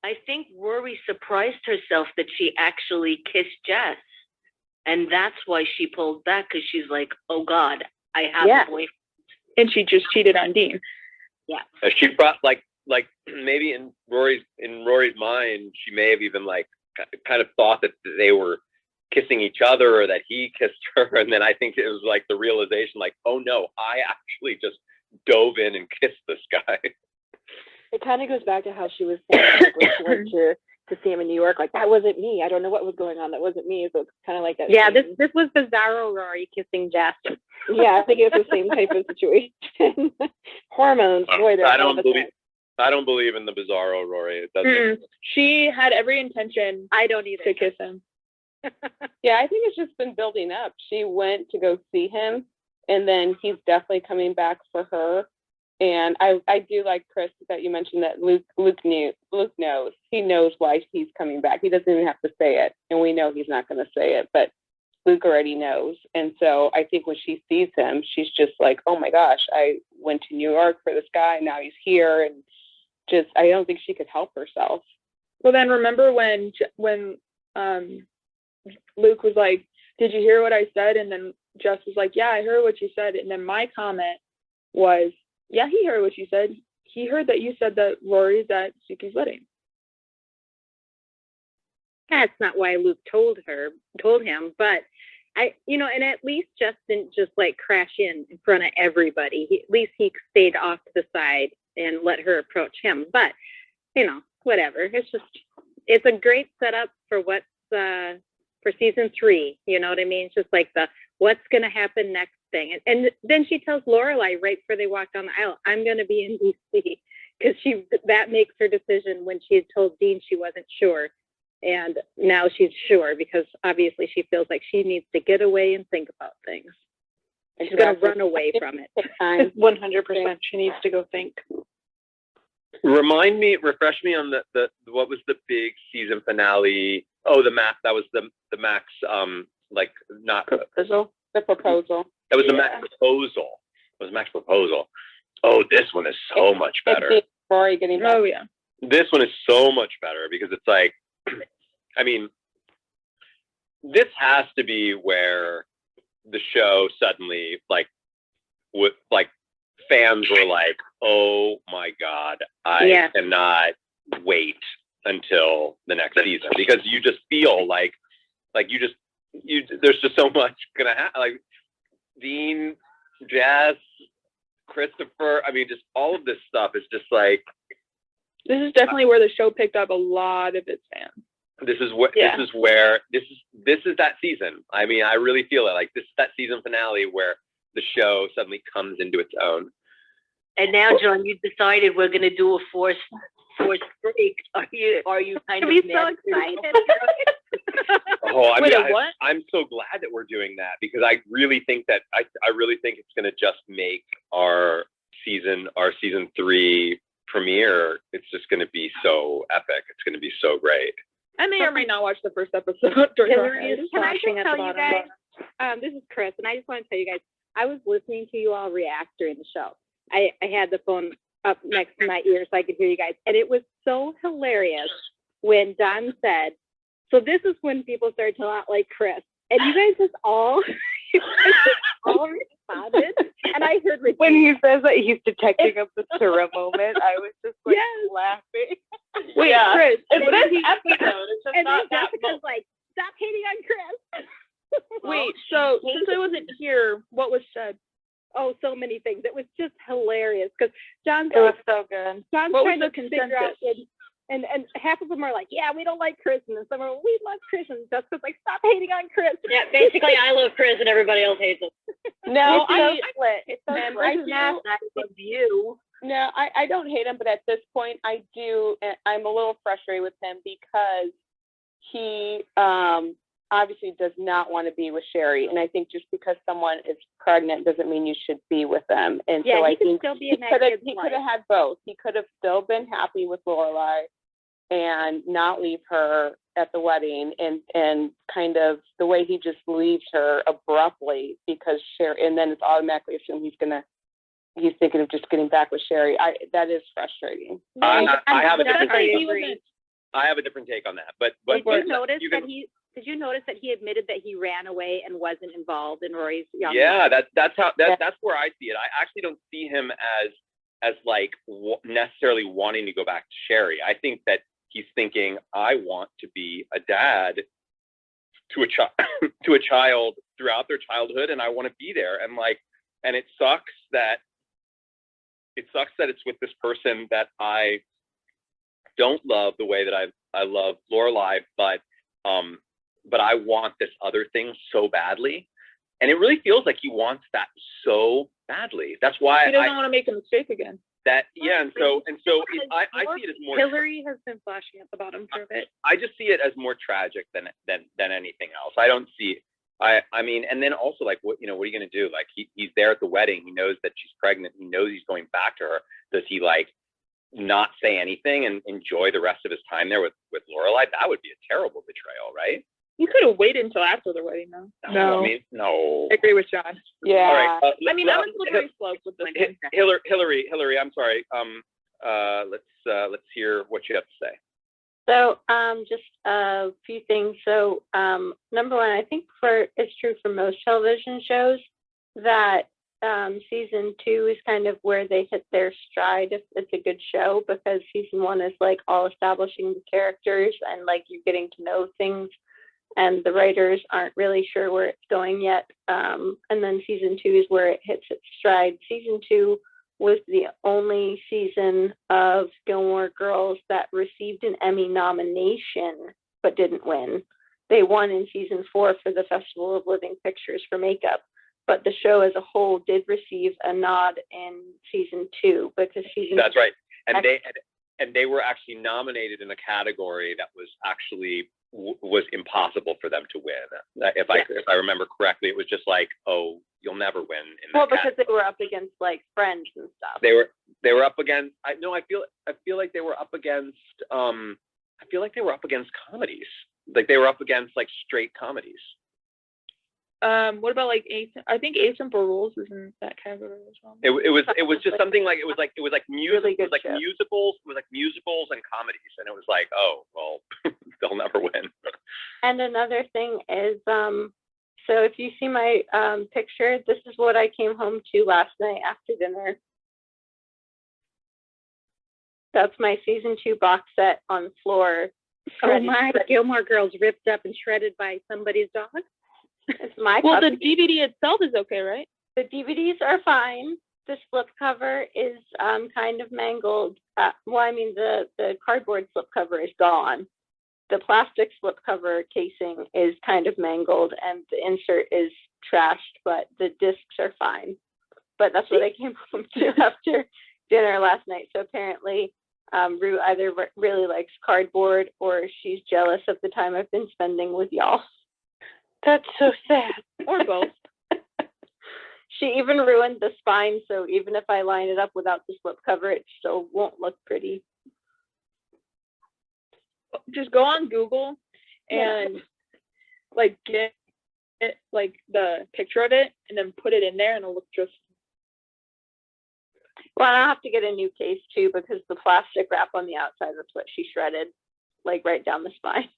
I think Rory surprised herself that she actually kissed Jess. And that's why she pulled back, because she's like, oh God, I have a boyfriend. And she just cheated on Dean. Yeah. She brought like maybe in Rory's mind, she may have even like kind of thought that they were kissing each other or that he kissed her. And then I think it was like the realization like, oh no, I actually just dove in and kissed this guy. It kind of goes back to how she was saying like, when she went to see him in New York, like, that wasn't me. I don't know what was going on. That wasn't me. So it's kind of like that. Yeah, same. this was Bizarro Rory kissing Jess. Yeah, I think it was the same type of situation. Hormones, boy, they're I don't believe in the Bizarro Rory. It doesn't. She had every intention. I don't either. To kiss him. Yeah, I think it's just been building up. She went to go see him, and then he's definitely coming back for her. And I do like, Chris, that you mentioned that Luke knows. He knows why he's coming back. He doesn't even have to say it, and we know he's not going to say it, but Luke already knows. And so I think when she sees him, she's just like, oh my gosh, I went to New York for this guy, now he's here, and just, I don't think she could help herself. Well, then remember when Luke was like, did you hear what I said? And then Jess was like, yeah, I heard what you said. And then my comment was, yeah, he heard what you said. He heard that you said that Rory's at Sookie's wedding. That's not why Luke told him, but and at least Jess didn't just like crash in front of everybody. At least he stayed off to the side and let her approach him. But, whatever. It's a great setup for what's for season 3. You know what I mean? It's just like what's going to happen next thing. And then she tells Lorelai right before they walk down the aisle, I'm going to be in DC, because that makes her decision when she had told Dean she wasn't sure. And now she's sure, because obviously she feels like she needs to get away and think about things. And she's going to run away from it. 100%. She needs to go think. Refresh me on the what was the big season finale? Oh, the Max. That was the Max. Like not proposal. The proposal. That was the Max proposal. It was Max proposal. Oh, this one is so much better. Rory getting back. Oh yeah. This one is so much better because it's like, I mean, this has to be where the show suddenly fans were like, oh my God, I cannot wait until the next season, because you just feel like there's just so much gonna happen. Like Dean, Jess, Christopher, I mean, just all of this stuff is just like, this is definitely where the show picked up a lot of its fans. This is that season. I mean, I really feel it. Like this is that season finale where the show suddenly comes into its own. And now, John, you decided we're going to do a forced break. Are you kind of so excited? Oh, I mean, what? I'm so glad that we're doing that, because I really think that I really think it's going to just make our season 3 premiere. It's just going to be so epic. It's going to be so great. I may or may not watch the first episode. Can I just tell you guys? This is Chris, and I just want to tell you guys, I was listening to you all react during the show. I had the phone up next to my ear so I could hear you guys, and it was so hilarious when Don said, so this is when people started to not like Chris, and you guys just all responded, and I heard when he says that he's detecting a Basura moment, I was just like laughing. Wait, Chris, it's this episode. It's just and not then that Jessica's like, stop hating on Chris. Wait, so since I wasn't here, what was said? Oh, so many things. It was just hilarious because John's It was so good. John's What was trying the to figure out consensus? And half of them are like, yeah, we don't like Chris, and then some are, we love Chris, and Jessica's like, stop hating on Chris. Yeah, basically, I love Chris and everybody else hates him. No, It's so ma'am, split. I Chris is nice, I love you. No, I don't hate him, but at this point, I do. I'm a little frustrated with him because he obviously does not want to be with Sherry, and I think just because someone is pregnant doesn't mean you should be with them. And Yeah, so he I could think still be he in that could have kid's life. had both. He could have still been happy with Lorelai and not leave her at the wedding, and kind of the way he just leaves her abruptly because Sherry, and then it's automatically assumed he's thinking of just getting back with Sherry. That is frustrating. I have a different I take. agree. I have a different take on that, but Did you notice you that can- did you notice that he admitted that he ran away and wasn't involved in Rory's young Yeah, life? that's where I see it. I actually don't see him as like necessarily wanting to go back to Sherry. I think that he's thinking, I want to be a dad to a child to a child throughout their childhood, and I want to be there. And like, and it sucks that it's with this person that I don't love the way that I love Lorelai, but I want this other thing so badly, and it really feels like he wants that so badly. That's why He doesn't want to make a mistake again. and so I see it as more. Hillary has been flashing at the bottom for a bit. I just see it as more tragic than anything else. I don't see. I mean, and then also like what are you going to do? Like he's there at the wedding. He knows that she's pregnant. He knows he's going back to her. Does he like not say anything and enjoy the rest of his time there with Lorelai? That would be a terrible betrayal, right? You could have waited until after the wedding, though. No. I mean, no. I agree with John. Yeah. All right. I mean, I'm a slippery slope with this one. Hillary, I'm sorry. Let's hear what you have to say. So, just a few things. So, number one, I think it's true for most television shows that season 2 is kind of where they hit their stride if it's a good show, because season 1 is like all establishing the characters and like you're getting to know things, and the writers aren't really sure where it's going yet. And then season 2 is where it hits its stride. Season 2 was the only season of Gilmore Girls that received an Emmy nomination but didn't win. They won in season 4 for the Festival of Living Pictures for makeup, but the show as a whole did receive a nod in season 2 because season. That's right, and they were actually nominated in a category that was actually was impossible for them to win. If I remember correctly, it was just like, oh, you'll never win in that Well, because they were up against like Friends and stuff. They were up against. I feel like they were up against. I feel like they were up against comedies. Like they were up against like straight comedies. What about like I think Ace and Rules is in that category as well. It was just something like it was like Really good show. musicals. It was like musicals and comedies, and it was like, oh well, they'll never win. And another thing is, so if you see my picture, this is what I came home to last night after dinner. That's my season 2 box set on the floor. Oh my, Gilmore Girls ripped up and shredded by somebody's dog. It's my Well, copy. the DVD itself is okay, right? The DVDs are fine. The slipcover is kind of mangled. The cardboard slipcover is gone. The plastic slipcover casing is kind of mangled, and the insert is trashed, but the discs are fine. But that's what I came home to after dinner last night. So apparently, Rue either really likes cardboard or she's jealous of the time I've been spending with y'all. That's so sad. Or both. She even ruined the spine, so even if I line it up without the slipcover, it still won't look pretty. Just go on Google and like get it, like the picture of it, and then put it in there, and it'll look just. Well, I have to get a new case too because the plastic wrap on the outside, that's what she shredded, like right down the spine.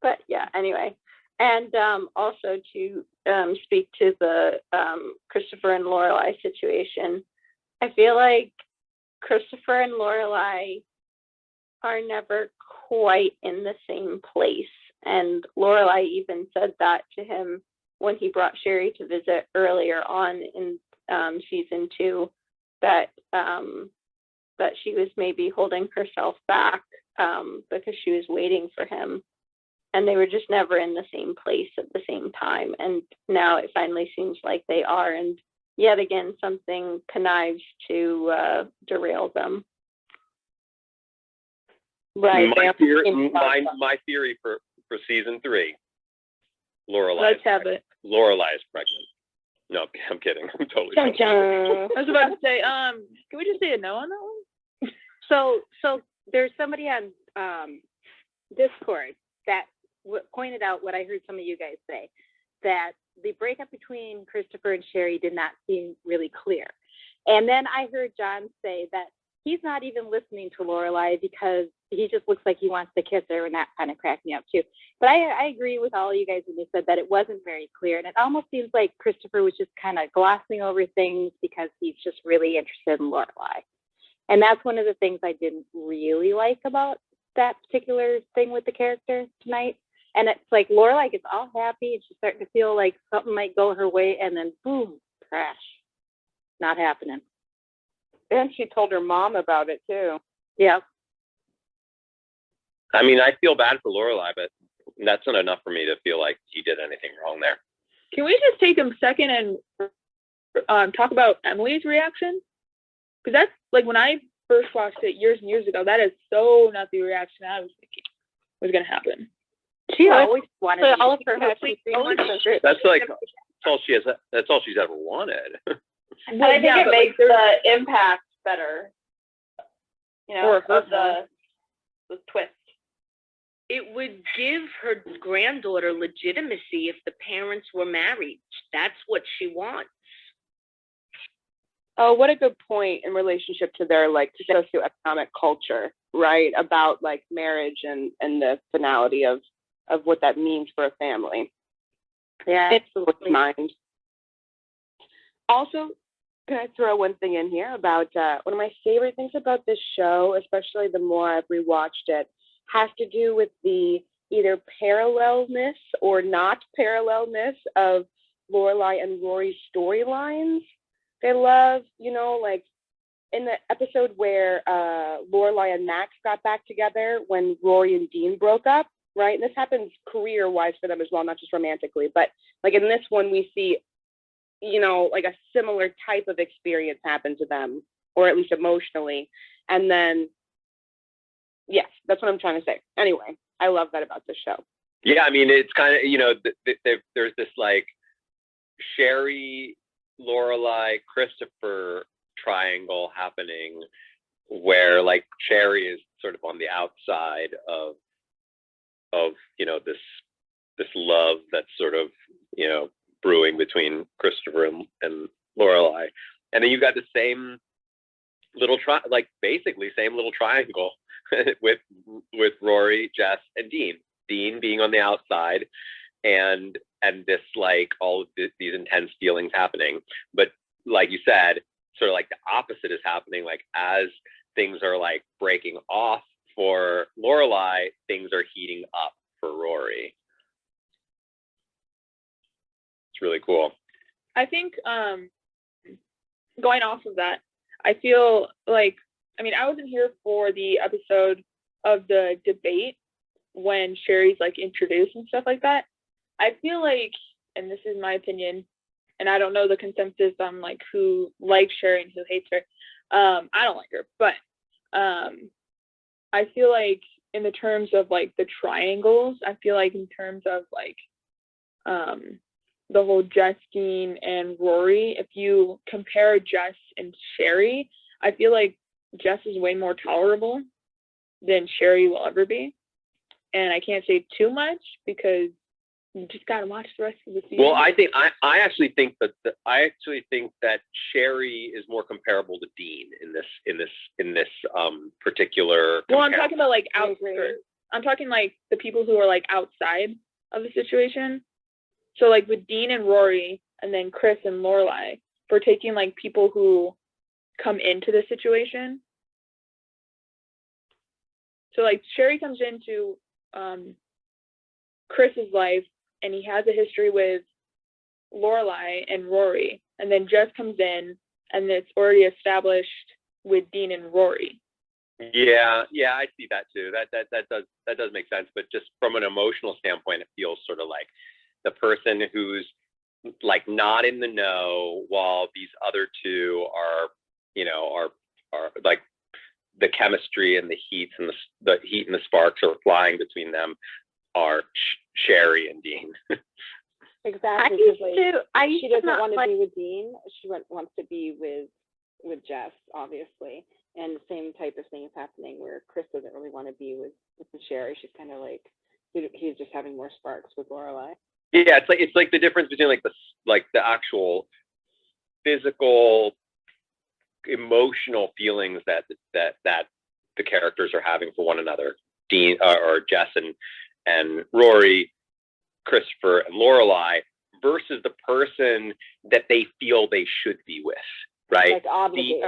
But yeah, anyway. And also to speak to the Christopher and Lorelai situation, I feel like Christopher and Lorelai are never quite in the same place. And Lorelai even said that to him when he brought Sherry to visit earlier on in season 2, that but she was maybe holding herself back because she was waiting for him. And they were just never in the same place at the same time. And now it finally seems like they are. And yet again, something connives to derail them. Right. My theory for season 3, Lorelai. Let's have it. Lorelai is pregnant. No, I'm kidding. I'm totally Dun, joking. I was about to say, can we just say a no on that one? So there's somebody on Discord that pointed out what I heard some of you guys say, that the breakup between Christopher and Sherry did not seem really clear. And then I heard John say that he's not even listening to Lorelai because he just looks like he wants to kiss her, and that kind of cracked me up too. But I agree with all you guys when you said that it wasn't very clear, and it almost seems like Christopher was just kind of glossing over things because he's just really interested in Lorelai. And that's one of the things I didn't really like about that particular thing with the character tonight. And it's like Lorelai gets all happy and she's starting to feel like something might go her way, and then boom, crash. Not happening. And she told her mom about it too. Yeah. I mean, I feel bad for Lorelai, but that's not enough for me to feel like he did anything wrong there. Can we just take a second and talk about Emily's reaction? Because that's like when I first watched it years and years ago, that is so not the reaction I was thinking was going to happen. She always wanted to all of her That's That's like all she has. That's all she's ever wanted. And I think it makes the impact better, you know, Or of the twist. It would give her granddaughter legitimacy if the parents were married. That's what she wants. Oh, what a good point in relationship to their like socioeconomic culture, right? About like marriage and the finality of what that means for a family. Yeah, Absolutely. Mind. Also, can I throw one thing in here about one of my favorite things about this show, especially the more I've rewatched it, has to do with the either parallelness or not parallelness of Lorelai and Rory's storylines. They love, you know, like in the episode where Lorelai and Max got back together when Rory and Dean broke up, right? And this happens career-wise for them as well, not just romantically. But like in this one, we see, you know, like a similar type of experience happen to them, or at least emotionally. And then, yes, that's what I'm trying to say. Anyway, I love that about this show. Yeah, I mean, it's kind of, you know, there's this like Sherry, Lorelai, Christopher triangle happening where like Sherry is sort of on the outside of you know, this love that's sort of, you know, brewing between Christopher and Lorelai. And then you've got the same little basically same little triangle with Rory, Jess, and Dean. Dean being on the outside, and this like all of these intense feelings happening. But like you said, sort of like the opposite is happening. Like as things are like breaking off for Lorelai, things are heating up for Rory. It's really cool. I think going off of that, I feel like, I mean, I wasn't here for the episode of the debate when Sherry's like introduced and stuff like that. I feel like, and this is my opinion, and I don't know the consensus on like who likes Sherry and who hates her. I don't like her, but I feel like in the terms of like the triangles, I feel like in terms of like the whole Jess, Dean, and Rory, if you compare Jess and Sherry, I feel like Jess is way more tolerable than Sherry will ever be. And I can't say too much because you just gotta watch the rest of the season. Well, I actually think that Sherry is more comparable to Dean in this particular. Well, I'm talking about like outskirts. I'm talking like the people who are like outside of the situation. So like with Dean and Rory, and then Chris and Lorelai, for taking like people who come into the situation. So like Sherry comes into Chris's life, and he has a history with Lorelai and Rory, and then Jess comes in, and it's already established with Dean and Rory. Yeah, I see that too. That does make sense. But just from an emotional standpoint, it feels sort of like the person who's like not in the know, while these other two are, are like the chemistry and the heat and the heat and the sparks are flying between them are Sherry and Dean. Exactly. She doesn't want to be with Dean. She wants to be with Jess, obviously. And the same type of thing is happening where Chris doesn't really want to be with Sherry. She's kind of like, he's just having more sparks with Lorelai. Yeah, it's like the difference between like the actual physical, emotional feelings that the characters are having for one another. Dean or Jess and Rory, Christopher and Lorelai, versus the person that they feel they should be with. Right? Like obligated.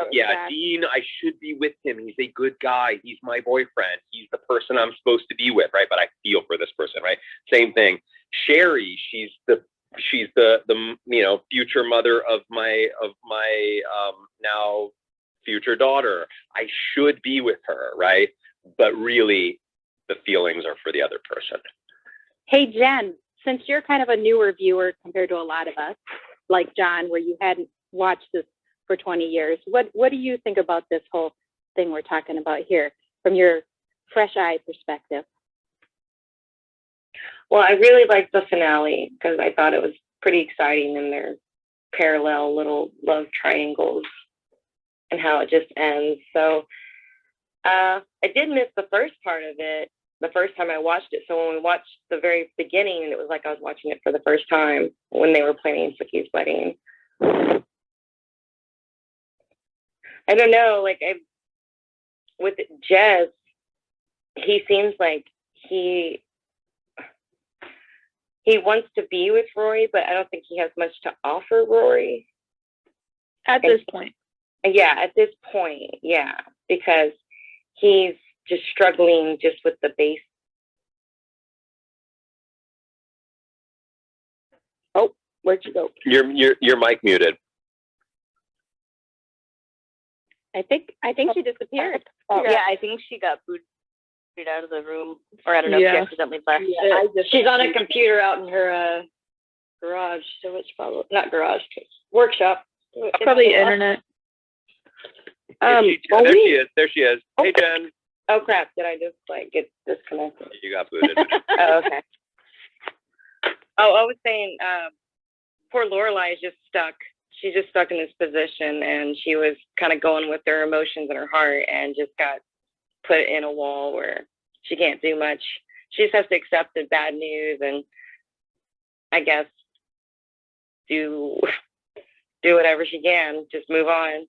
Dean, I should be with him. He's a good guy. He's my boyfriend. He's the person I'm supposed to be with, right? But I feel for this person, right? Same thing. Sherry, she's the future mother of my now future daughter. I should be with her, right? But really, the feelings are for the other person. Hey, Jen, since you're kind of a newer viewer compared to a lot of us, like John, where you hadn't watched this for 20 years, what do you think about this whole thing we're talking about here from your fresh eye perspective? Well, I really liked the finale because I thought it was pretty exciting in their parallel little love triangles and how it just ends. So I did miss the first part of it the first time I watched it. So when we watched the very beginning, it was like I was watching it for the first time when they were planning Sookie's wedding. I don't know, with Jess, he seems like he wants to be with Rory, but I don't think he has much to offer Rory. At this point. Yeah, at this point, yeah, because he's just struggling just with the base. Oh, where'd you go? Your mic muted. I think she disappeared. Oh, yeah, I think she got booted out of the room, or I don't know if she accidentally left. Yeah, she's on a computer out in her garage, so it's probably not garage, workshop. It's probably internet. There she is. Hey, Jen. Oh crap! Did I just get disconnected? You got booted. Oh, okay. Oh, I was saying, poor Lorelai is just stuck. She's just stuck in this position, and she was kind of going with her emotions in her heart, and just got put in a wall where she can't do much. She just has to accept the bad news, and I guess do whatever she can, just move on.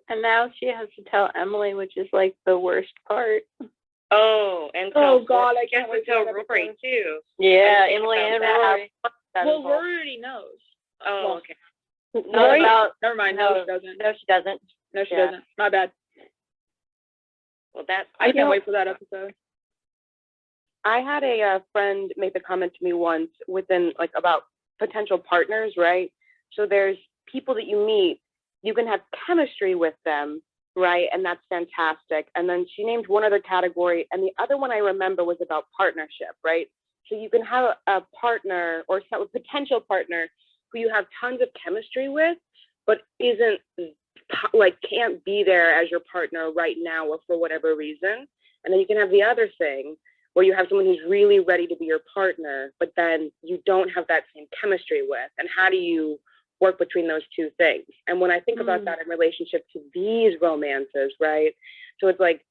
And now she has to tell Emily, which is like the worst part. Oh, and God, I can't wait to tell Rory too. Yeah, Emily and Rory. Well, Rory already knows. Oh, okay. Rory? Never mind. No, she doesn't. No, she doesn't. No, she doesn't. My bad. Well, that's. I can't wait for that episode. I had a friend make the comment to me once about potential partners, right? So there's people that you meet, you can have chemistry with them, right? And that's fantastic. And then she named one other category, and the other one I remember was about partnership, right? So you can have a partner or a potential partner who you have tons of chemistry with, but isn't can't be there as your partner right now or for whatever reason. And then you can have the other thing where you have someone who's really ready to be your partner, but then you don't have that same chemistry with. And how do you work between those two things? And when I think about that in relationship to these romances, right? So it's like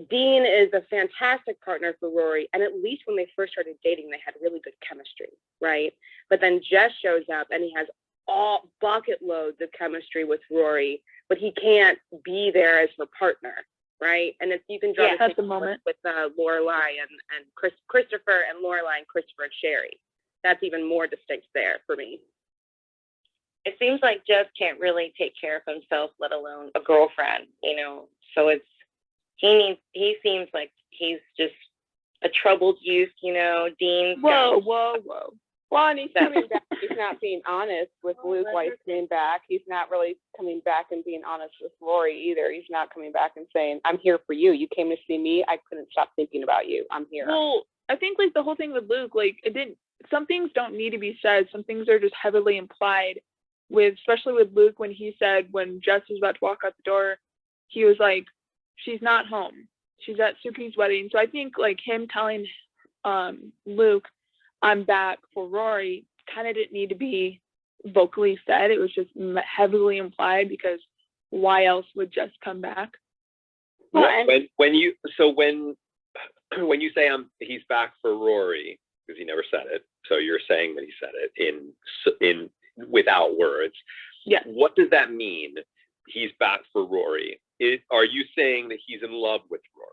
Dean is a fantastic partner for Rory, and at least when they first started dating, they had really good chemistry, right? But then Jess shows up and he has all bucket loads of chemistry with Rory, but he can't be there as her partner, right? And if you can draw that's the moment with Lorelai and Christopher and Lorelai and Christopher and Sherry, that's even more distinct there for me. It seems like Jess can't really take care of himself, let alone a girlfriend, So he seems like he's just a troubled youth, Dean. Whoa. Well, and he's coming back. He's not being honest with Luke while he's coming back. He's not really coming back and being honest with Rory either. He's not coming back and saying, I'm here for you. You came to see me. I couldn't stop thinking about you. I'm here. Well, I think like the whole thing with Luke, like some things don't need to be said. Some things are just heavily implied especially with Luke, when he said, when Jess was about to walk out the door, he was like, she's not home. She's at Sookie's wedding. So I think like him telling Luke, I'm back for Rory, kind of didn't need to be vocally said. It was just heavily implied, because why else would Jess come back? When you say he's back for Rory, because he never said it, so you're saying that he said it in without words. Yeah. What does that mean? He's back for Rory. Are you saying that he's in love with Rory?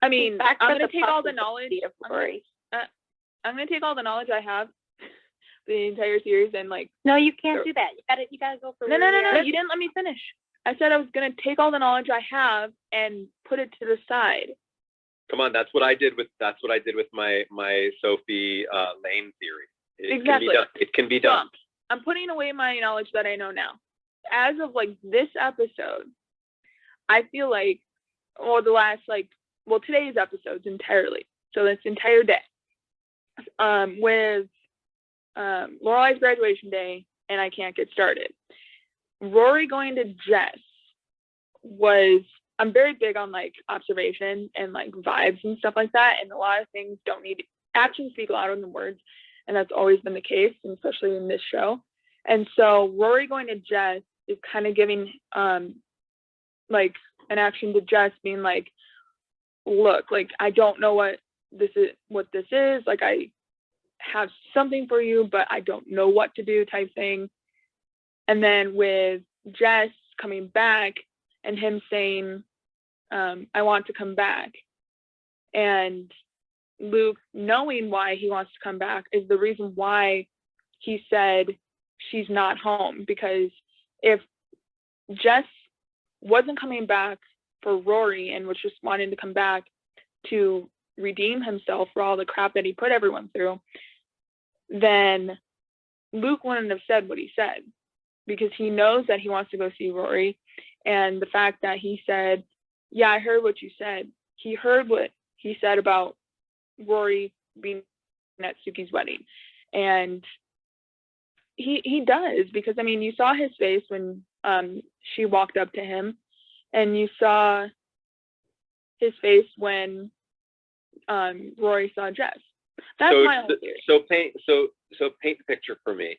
I mean, I'm going to take all the knowledge of Rory. I'm going to take all the knowledge I have the entire series and like. No, you can't do that. You gotta go for. No. You didn't let me finish. I said I was going to take all the knowledge I have and put it to the side. Come on, that's what I did with my Sophie Lane theory. Exactly. It can be done. I'm putting away my knowledge that I know now. As of like this episode, I feel like, today's episodes entirely. So this entire day, with Lorelai's graduation day, and I can't get started. Rory going to Jess I'm very big on like observation and like vibes and stuff like that. And a lot of things actions speak louder than words. And that's always been the case, and especially in this show. And so Rory going to Jess is kind of giving like an action to Jess, being like, look, like, I don't know what this is. Like, I have something for you, but I don't know what to do, type thing. And then with Jess coming back and him saying, I want to come back. And Luke knowing why he wants to come back is the reason why he said she's not home. Because if Jess wasn't coming back for Rory and was just wanting to come back to redeem himself for all the crap that he put everyone through, then Luke wouldn't have said what he said, because he knows that he wants to go see Rory. And the fact that he said, yeah, I heard what you said. He heard what he said about Rory being at Sookie's wedding. And he does, because I mean, you saw his face when she walked up to him, and you saw his face when Rory saw Jess. That's my whole theory. So paint the picture for me.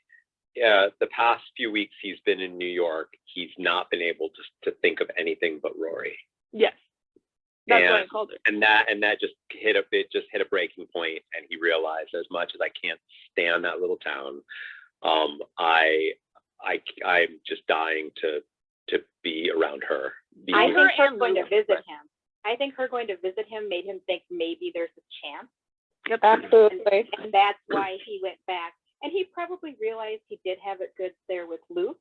The past few weeks he's been in New York, he's not been able to think of anything but Rory. Yes. That's what I called it. And that just hit a breaking point, and he realized, as much as I can't stand that little town, I'm just dying to be around her. I think her going to visit him. I think her going to visit him made him think maybe there's a chance. Yep. Absolutely. And that's why he went back. And he probably realized he did have it good there with Luke.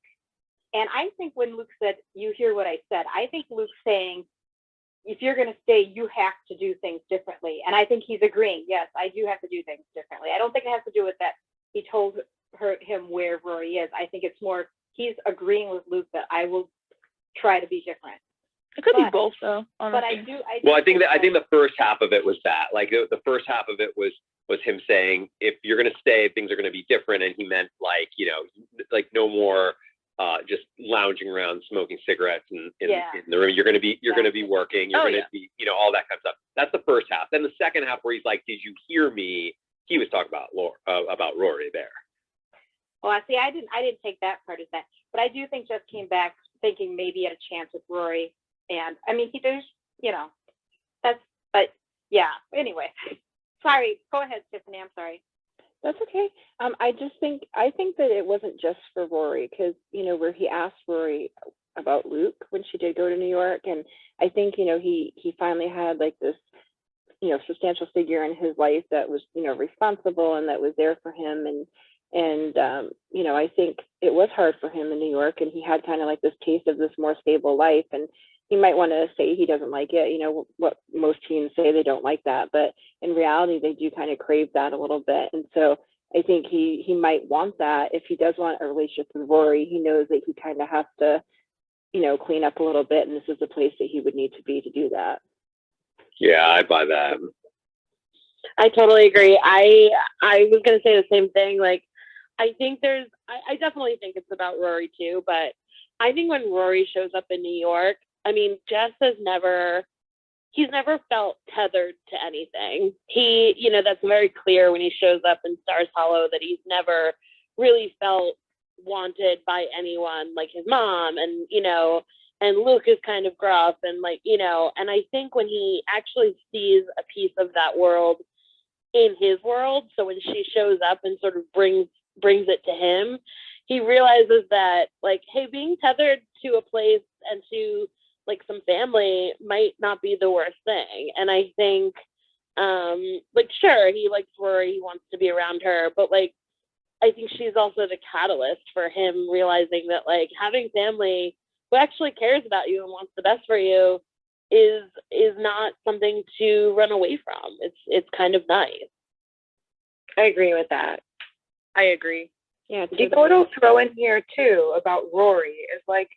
And I think when Luke said, you hear what I said, I think Luke's saying, if you're going to stay, you have to do things differently. And I think he's agreeing, yes, I do have to do things differently. I don't think it has to do with that he told him where Rory is. I think it's more he's agreeing with Luke that I will try to be different. It could be both, though. Honestly. But I do. Well, I think the first half of it was that. Like the first half of it was him saying, if you're going to stay, things are going to be different. And he meant like, like no more just lounging around smoking cigarettes in the room. You're going to be working. You're going to be, all that kind of stuff. That's the first half. Then the second half, where he's like, did you hear me? He was talking about Rory there. Well, see, I didn't take that part as that, but I do think Jess came back thinking maybe he had a chance with Rory. And I mean, anyway, sorry, go ahead, Tiffany, I'm sorry. That's okay. I think that it wasn't just for Rory, because, where he asked Rory about Luke when she did go to New York. And I think, he finally had like this, substantial figure in his life that was, responsible and that was there for him. And I think it was hard for him in New York, and he had kind of like this taste of this more stable life. And he might want to say he doesn't like it, what most teens say, they don't like that. But in reality, they do kind of crave that a little bit. And so I think he might want that. If he does want a relationship with Rory, he knows that he kind of has to, clean up a little bit, and this is the place that he would need to be to do that. Yeah, I buy that. I totally agree. I was gonna say the same thing. Like, I think I definitely think it's about Rory too, but I think when Rory shows up in New York, I mean, Jess he's never felt tethered to anything. That's very clear when he shows up in Stars Hollow, that he's never really felt wanted by anyone, like his mom, and Luke is kind of gruff, and and I think when he actually sees a piece of that world in his world, so when she shows up and sort of brings it to him, he realizes that, like, hey, being tethered to a place and to like some family might not be the worst thing. And I think sure, he likes Rory, he wants to be around her, but like I think she's also the catalyst for him realizing that, like, having family who actually cares about you and wants the best for you is not something to run away from. It's kind of nice. I agree with that. I agree. Yeah, you know what I'll throw in here too about Rory is, like,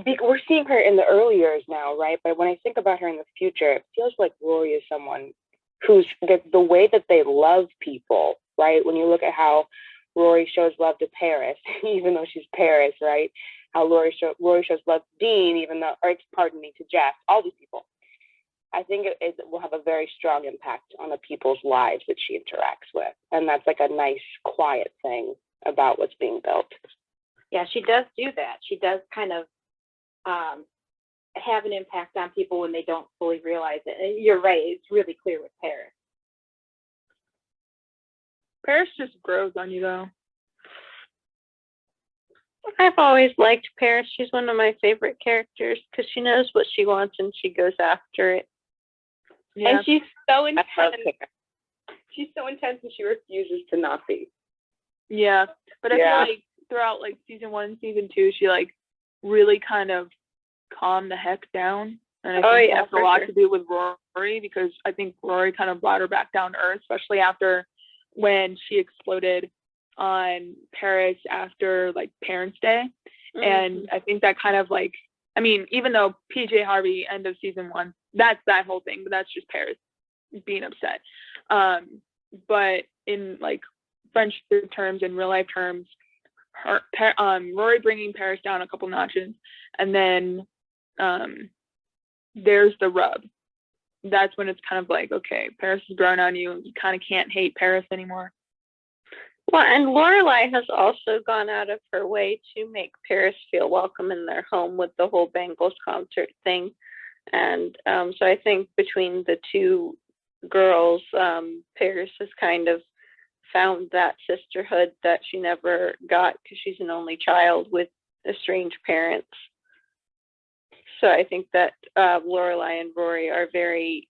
we're seeing her in the early years now, right? But when I think about her in the future, it feels like Rory is someone who's the way that they love people, right? When you look at how Rory shows love to Paris, even though she's Paris, right? How Rory shows love to Dean, even though, or pardon me, to Jeff, all these people. I think it will have a very strong impact on the people's lives that she interacts with. And that's like a nice, quiet thing about what's being built. Yeah, she does do that. She does kind of have an impact on people when they don't fully realize it. And you're right, it's really clear with Paris. Paris just grows on you, though. I've always liked Paris. She's one of my favorite characters because she knows what she wants and she goes after it. Yeah. And she's so intense. She's so intense and she refuses to not be. Yeah, but I feel like throughout like season 1 and season 2, she like really kind of calmed the heck down. And I think it has a lot to do with Rory, because I think Rory kind of brought her back down to earth, especially after when she exploded on Paris after like Parents' Day. Mm-hmm. And I think that kind of like, I mean, even though PJ Harvey, end of season 1, that's that whole thing, but that's just Paris being upset. But in like friendship terms and real life terms, Rory bringing Paris down a couple notches, and then there's the rub. That's when it's kind of like, okay, Paris has grown on you. You kind of can't hate Paris anymore. Well, and Lorelai has also gone out of her way to make Paris feel welcome in their home with the whole Bangles concert thing. And so I think between the two girls, Paris has kind of found that sisterhood that she never got because she's an only child with estranged parents. So I think that Lorelai and Rory are very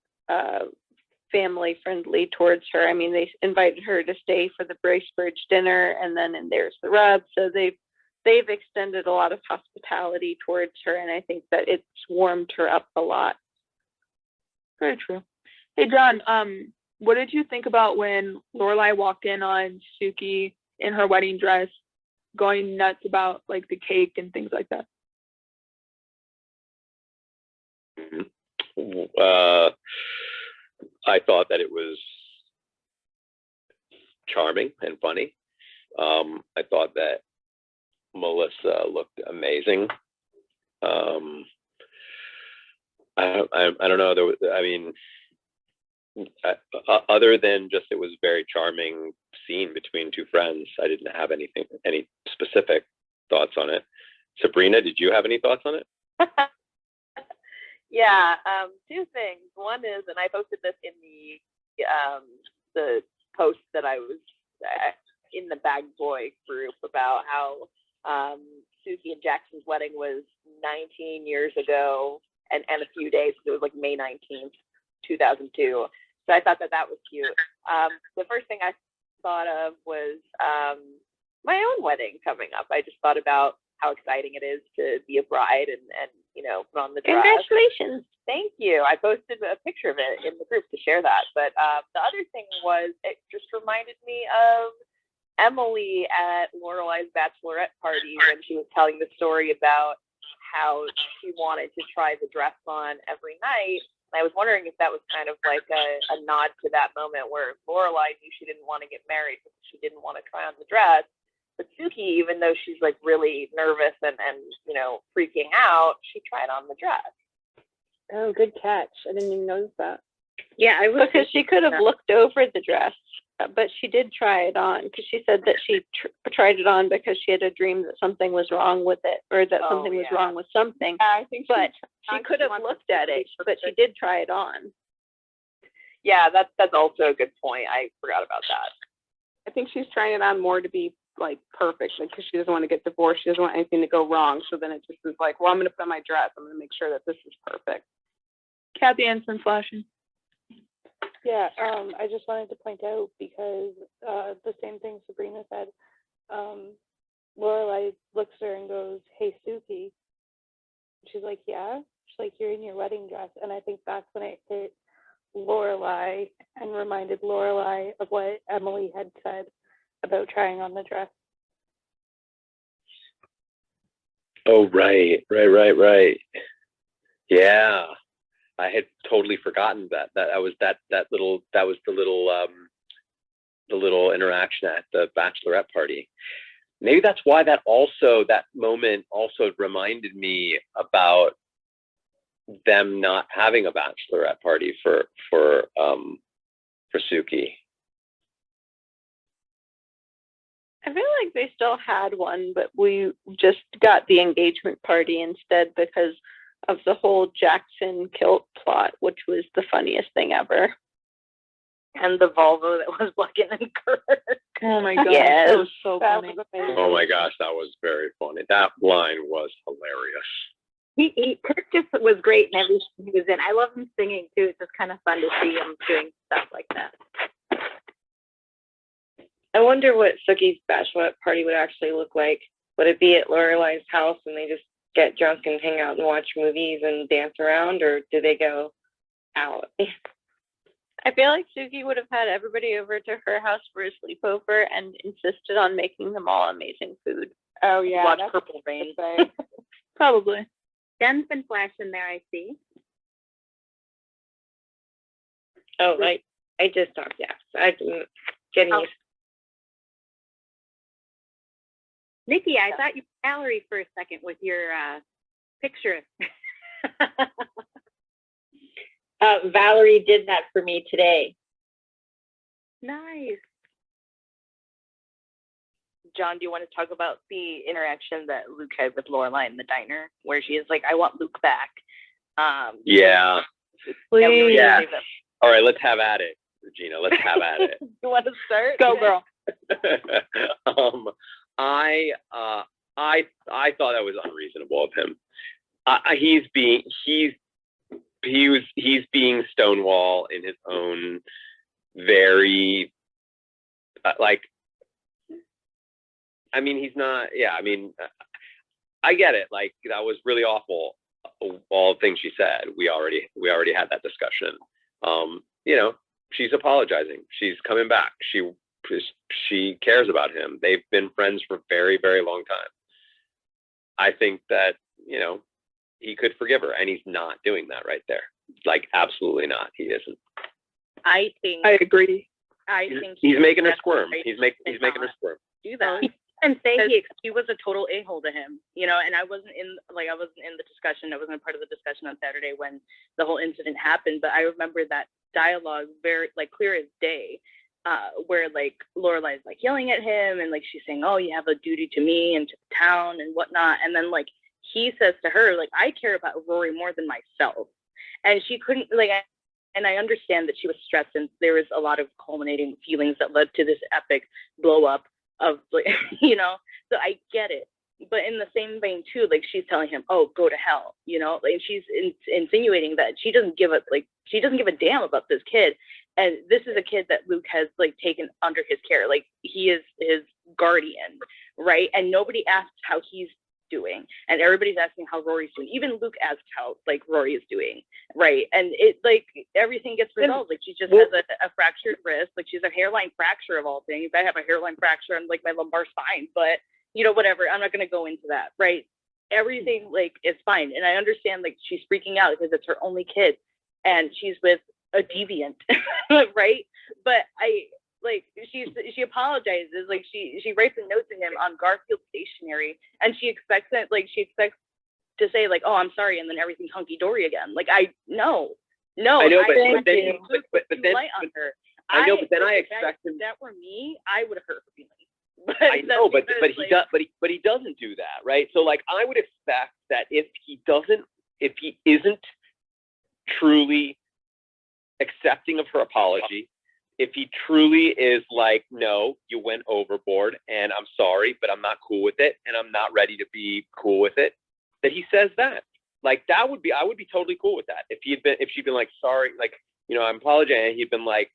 family friendly towards her. I mean, they invited her to stay for the Bracebridge dinner, and then there's the rub. So they've extended a lot of hospitality towards her, and I think that it's warmed her up a lot. Very true. Hey, John, what did you think about when Lorelai walked in on Sookie in her wedding dress, going nuts about like the cake and things like that? I thought that it was charming and funny. I thought that Melissa looked amazing. I don't know. Other than just it was a very charming scene between two friends, I didn't have any specific thoughts on it. Sabrina, did you have any thoughts on it? Yeah, two things. One is, and I posted this in the post that I was in the Bag Boy group about how Sookie and Jackson's wedding was 19 years ago and a few days. It was like May 19th, 2002. So I thought that was cute. The first thing I thought of was my own wedding coming up. I just thought about how exciting it is to be a bride and put on the dress. Congratulations. Thank you. I posted a picture of it in the group to share that. But the other thing was, it just reminded me of Emily at Lorelai's bachelorette party when she was telling the story about how she wanted to try the dress on every night. And I was wondering if that was kind of like a nod to that moment where Lorelai knew she didn't want to get married because she didn't want to try on the dress. But Sookie, even though she's like really nervous and you know, freaking out, she tried on the dress. Oh, good catch. I didn't even notice that. Yeah, because she could have looked over the dress, but she did try it on because she said that she tried it on because she had a dream that something was wrong with it, or that something was wrong with something. I think she could have looked at it, but she did try it on. Yeah, that's also a good point. I forgot about that. I think she's trying it on more to be like perfect, like because she doesn't want to get divorced. She doesn't want anything to go wrong. So then it just is like, well, I'm going to put on my dress. I'm going to make sure that this is perfect. Kathy Anson's flashing. Yeah, I just wanted to point out because the same thing Sabrina said. Lorelai looks at her and goes, "Hey, Sookie." She's like, "Yeah." She's like, "You're in your wedding dress," and I think that's when it hit Lorelai and reminded Lorelai of what Emily had said about trying on the dress. Oh, right. Yeah. I had totally forgotten that was the little interaction at the bachelorette party. Maybe that's why that moment also reminded me about them not having a bachelorette party for Sookie. I feel like they still had one, but we just got the engagement party instead because of the whole Jackson kilt plot, which was the funniest thing ever. And the Volvo that was looking at Kirk. Oh my god, yes. that was so funny. Oh my gosh, that was very funny. That line was hilarious. Kirk just was great in everything he was in. I love him singing too. It's just kind of fun to see him doing stuff like that. I wonder what Sookie's bachelorette party would actually look like. Would it be at Lorelai's house and they just get drunk and hang out and watch movies and dance around, or do they go out? I feel like Sookie would have had everybody over to her house for a sleepover and insisted on making them all amazing food. Oh yeah, Watch Purple Rain. Probably. Jen's been flashing there, I see. Oh, right. I just talked, yeah. So I'm getting used. Nikki, I thought you were Valerie for a second with your picture. Valerie did that for me today. Nice. John, do you want to talk about the interaction that Luke had with Lorelai in the diner, where she is like, "I want Luke back"? Yeah. Please. Yeah. All right, let's have at it, Regina. Let's have at it. You want to start? Go, girl. I thought that was unreasonable of him. He's being Stonewall in his own very I mean, he's not. Yeah, I mean, I get it. Like, that was really awful. All the things she said. We already had that discussion. You know, she's apologizing. She's coming back. She cares about him. They've been friends for a very, very long time. I think that, you know, he could forgive her, and he's not doing that right there. Like, absolutely not. He isn't. I think I agree. He's making her squirm. He's making her squirm. Do that. And say he was a total a-hole to him, you know, and I wasn't in the discussion. I wasn't a part of the discussion on Saturday when the whole incident happened, but I remember that dialogue very, like, clear as day, where, like, Lorelai's, like, yelling at him and, like, she's saying, "Oh, you have a duty to me and to the town and whatnot," and then, like, he says to her, like, "I care about Rory more than myself," and she couldn't, like, and I understand that she was stressed and there was a lot of culminating feelings that led to this epic blow up of, like, you know, so I get it. But in the same vein too, like, she's telling him, "Oh, go to hell," you know, like, she's insinuating that she doesn't give a damn about this kid. And this is a kid that Luke has, like, taken under his care. Like, he is his guardian, right? And nobody asks how he's doing, and everybody's asking how Rory's doing. Even Luke asked how like Rory is doing, right? And it like everything gets resolved. Like she just has a fractured wrist, like she's a hairline fracture of all things. I have a hairline fracture on like my lumbar spine, but you know, whatever. I'm not gonna go into that, right? Everything like is fine, and I understand like she's freaking out because it's her only kid, and she's with a deviant, right? But she apologizes, like she writes a note to him on Garfield stationery, and she expects to say like, oh, I'm sorry, and then everything's hunky dory again. Like I know, I know, but then on her. I know, but then I expect him. If that were me, I would have hurt her feelings. But I know, but he doesn't do that, right? So like I would expect that if he isn't truly accepting of her apology, if he truly is like, no, you went overboard and I'm sorry, but I'm not cool with it and I'm not ready to be cool with it, that he says that. Like I would be totally cool with that. If she'd been like, sorry, like, you know, I'm apologizing, he'd been like,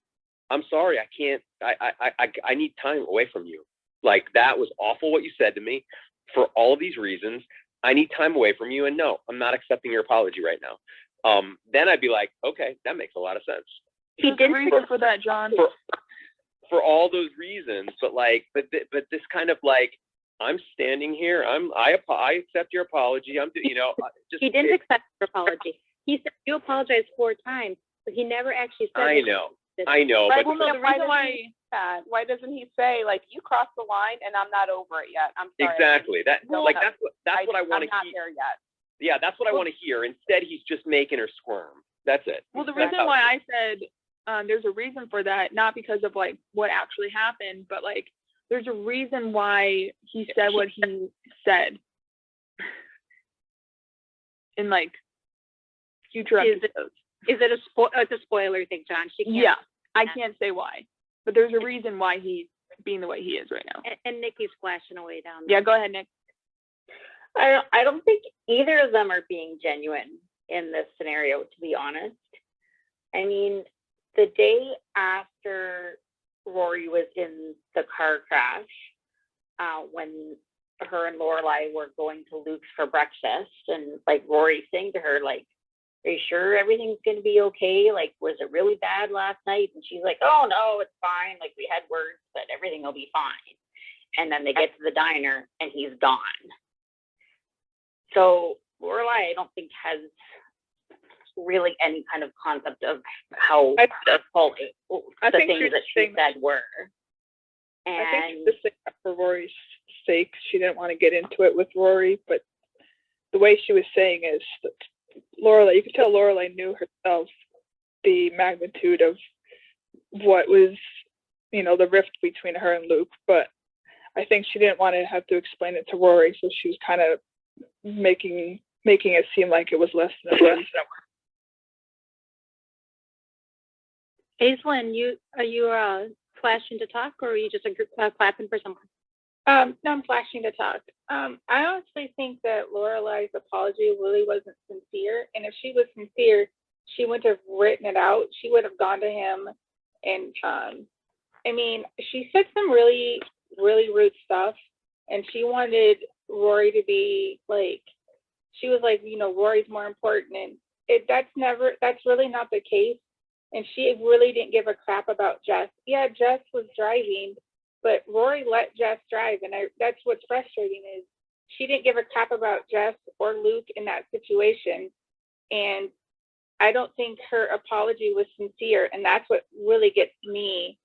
I'm sorry, I can't, I need time away from you. Like that was awful what you said to me for all of these reasons. I need time away from you, and no, I'm not accepting your apology right now. Then I'd be like, okay, that makes a lot of sense. He did reason for that, John. For all those reasons, but this kind of like, I'm standing here. I accept your apology. He didn't accept your apology. He said you apologized 4 times, but he never actually said. I know. Right, but well, no, the reason why doesn't he say like, you crossed the line and I'm not over it yet? I'm sorry. Exactly. That's what I want to hear. I'm not there yet. Yeah, that's what I want to hear. Instead, he's just making her squirm. That's it. Well, the reason why I said there's a reason for that, not because of like what actually happened, but like there's a reason why he said what he said in like future episodes. Is it it's a spoiler thing, John? She can't. Yeah, I can't say why, but there's a reason why he's being the way he is right now. And Nikki's flashing away down there. Yeah, go ahead, Nick. I don't think either of them are being genuine in this scenario, to be honest. I mean, the day after Rory was in the car crash, when her and Lorelai were going to Luke's for breakfast, and like Rory saying to her, like, are you sure everything's going to be okay? Like, was it really bad last night? And she's like, oh, no, it's fine. Like, we had words, but everything will be fine. And then they get to the diner, and he's gone. So Lorelai, I don't think, has really any kind of concept of how the things that she said were. And I think she's just saying that for Rory's sake. She didn't want to get into it with Rory, but the way she was saying is that Lorelai, you could tell Lorelai knew herself the magnitude of what was, the rift between her and Luke, but I think she didn't want to have to explain it to Rory, so she was kind of making it seem like it was less than it was. Aislinn, are you flashing to talk, or are you just clapping for someone? No, I'm flashing to talk. I honestly think that Lorelai's apology really wasn't sincere, and if she was sincere, she wouldn't have written it out. She would have gone to him, and she said some really, really rude stuff, and she wanted Rory to be like, she was like, Rory's more important, and that's really not the case. And she really didn't give a crap about Jess. Yeah, Jess was driving, but Rory let Jess drive, and that's what's frustrating is she didn't give a crap about Jess or Luke in that situation, and I don't think her apology was sincere, and that's what really gets me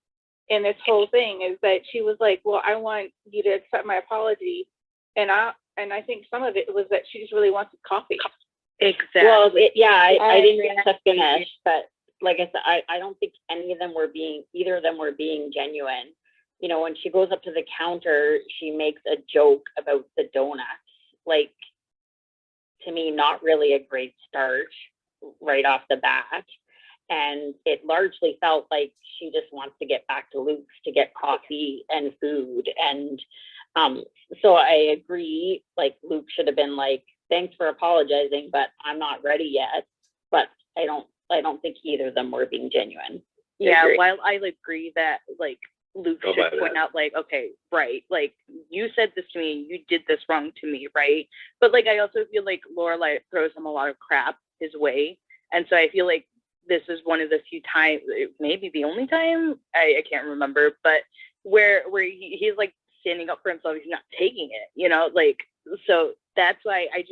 in this whole thing is that she was like, well, I want you to accept my apology, and I think some of it was that she just really wanted coffee. Exactly. Well, I didn't get to finish, but like I said, I don't think either of them were being genuine. When she goes up to the counter, she makes a joke about the donuts. Like, to me, not really a great start right off the bat. And it largely felt like she just wants to get back to Luke's to get coffee and food. And so I agree, like, Luke should have been like, thanks for apologizing, but I'm not ready yet. But I don't think either of them were being genuine. Yeah, while I agree that like Luke should point out like, okay, right, like you said this to me, you did this wrong to me, right? But like, I also feel like Lorelai throws him a lot of crap his way. And so I feel like this is one of the few times, maybe the only time, I can't remember, but where he's like standing up for himself, he's not taking it, you know, like, so that's why I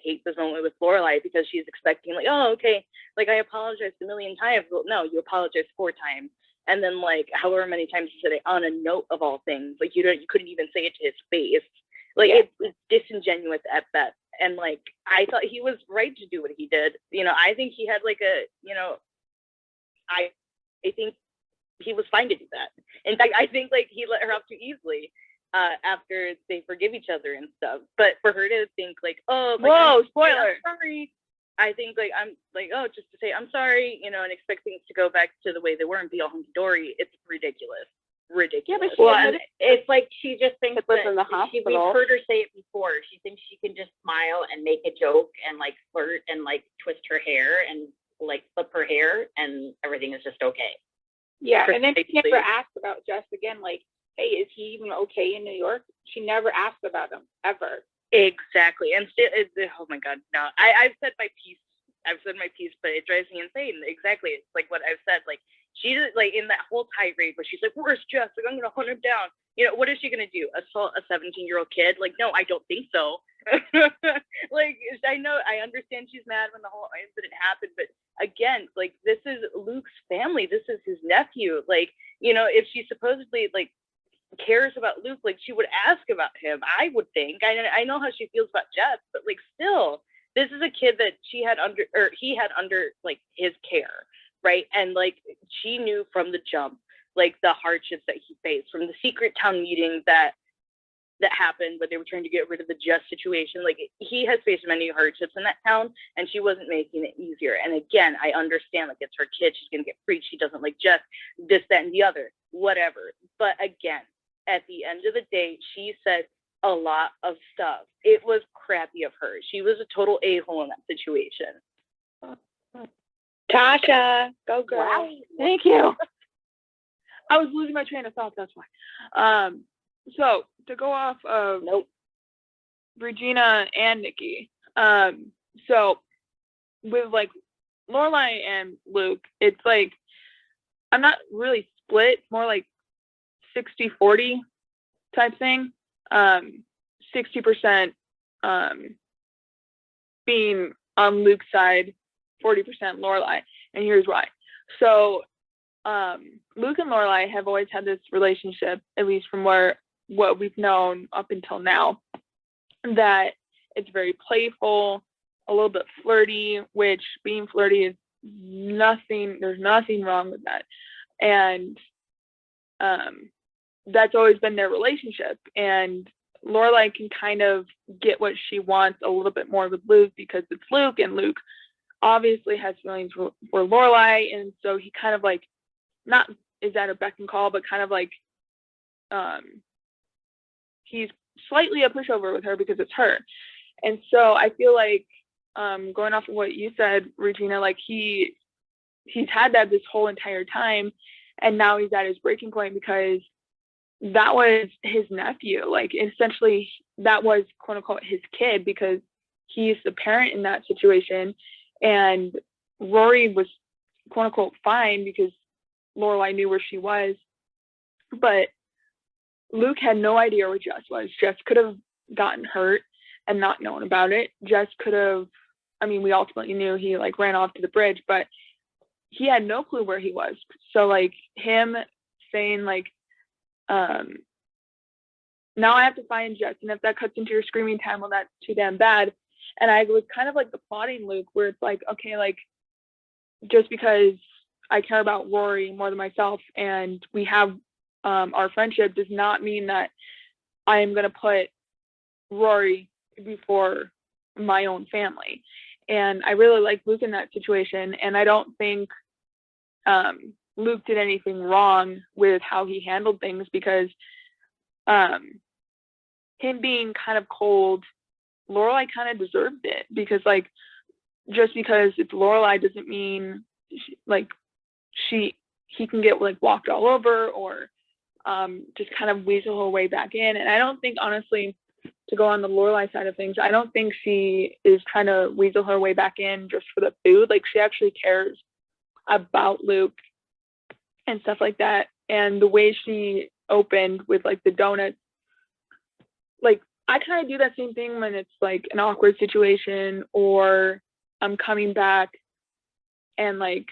hate this moment with Lorelai, because she's expecting like, oh, okay, like I apologized a million times. Well, no, you apologized 4 times. And then like however many times you said it on a note of all things, like you couldn't even say it to his face. Like it's disingenuous at best. And like I thought he was right to do what he did. You know, I think he had like a, you know, I think he was fine to do that. In fact, I think like he let her off too easily after they forgive each other and stuff. But for her to think like, oh, like, Whoa, spoiler! I'm sorry. I think like I'm like, oh, just to say I'm sorry, you know, and expect things to go back to the way they were and be all hunky dory. It's ridiculous. Yeah, but Well, and it's like she just thinks was that in the we've hospital. heard her say it before. She thinks she can just smile and make a joke and like flirt and like twist her hair and like flip her hair and everything is just okay. Yeah, and then she Precisely. never asked about Jess again. Like, hey, is he even okay in New York? She never asked about him ever. Exactly. And still, oh my God, no. I've said my piece. I've said my piece, but it drives me insane. Exactly. It's like what I've said. Like, she's like in that whole tirade where she's like, where's Jess? Like, I'm going to hunt him down. You know, what is she going to do? Assault a 17-year-old kid? Like, no, I don't think so. Like, I know, I understand she's mad when the whole incident happened, but again, like, this is Luke's family. This is his nephew. Like, you know, if she supposedly, like, cares about Luke, like, she would ask about him, I would think. I know how she feels about Jess, but, like, still, this is a kid that he had under, like, his care, right? And, like, she knew from the jump, like, the hardships that he faced, from the secret town meeting that happened when they were trying to get rid of the Jess situation. Like, he has faced many hardships in that town, and she wasn't making it easier. And again, I understand, like, it's her kid, she's gonna get preached, she doesn't like Jess, this, that, and the other, whatever. But again, at the end of the day, she said a lot of stuff. It was crappy of her. She was a total a-hole in that situation. Tasha, go girl. Wow. Thank you. I was losing my train of thought, that's why. So to go off of Regina and Nikki, so with like Lorelai and Luke, it's like I'm not really split, more like 60-40 type thing. 60% being on Luke's side, 40% Lorelai, and here's why. So Luke and Lorelai have always had this relationship, at least from what we've known up until now, that it's very playful, a little bit flirty, which being flirty is there's nothing wrong with that. And that's always been their relationship. And Lorelai can kind of get what she wants a little bit more with Luke because it's Luke, and Luke obviously has feelings for Lorelai, and so he kind of like not is at a beck and call, but kind of like he's slightly a pushover with her because it's her. And so I feel like going off of what you said, Regina, like he's had that this whole entire time, and now he's at his breaking point because that was his nephew. Like, essentially that was quote unquote his kid because he's the parent in that situation, and Rory was quote unquote fine because Lorelai knew where she was, but Luke had no idea where Jess was. Jess could have gotten hurt and not known about it. Jess could have, I mean, we ultimately knew he like ran off to the bridge, but he had no clue where he was. So like him saying like, now I have to find Jess, and if that cuts into your screaming time, well, that's too damn bad. And I was kind of like applauding Luke, where it's like, okay, like just because I care about Rory more than myself and we have our friendship does not mean that I am going to put Rory before my own family. And I really like Luke in that situation, and I don't think Luke did anything wrong with how he handled things, because him being kind of cold, Lorelai kind of deserved it, because like just because it's Lorelai doesn't mean he can get like walked all over or just kind of weasel her way back in. And I don't think, honestly, to go on the Lorelai side of things, I don't think she is trying to weasel her way back in just for the food. Like, she actually cares about Luke and stuff like that. And the way she opened with like the donuts, like, I kind of do that same thing when it's like an awkward situation, or I'm coming back and like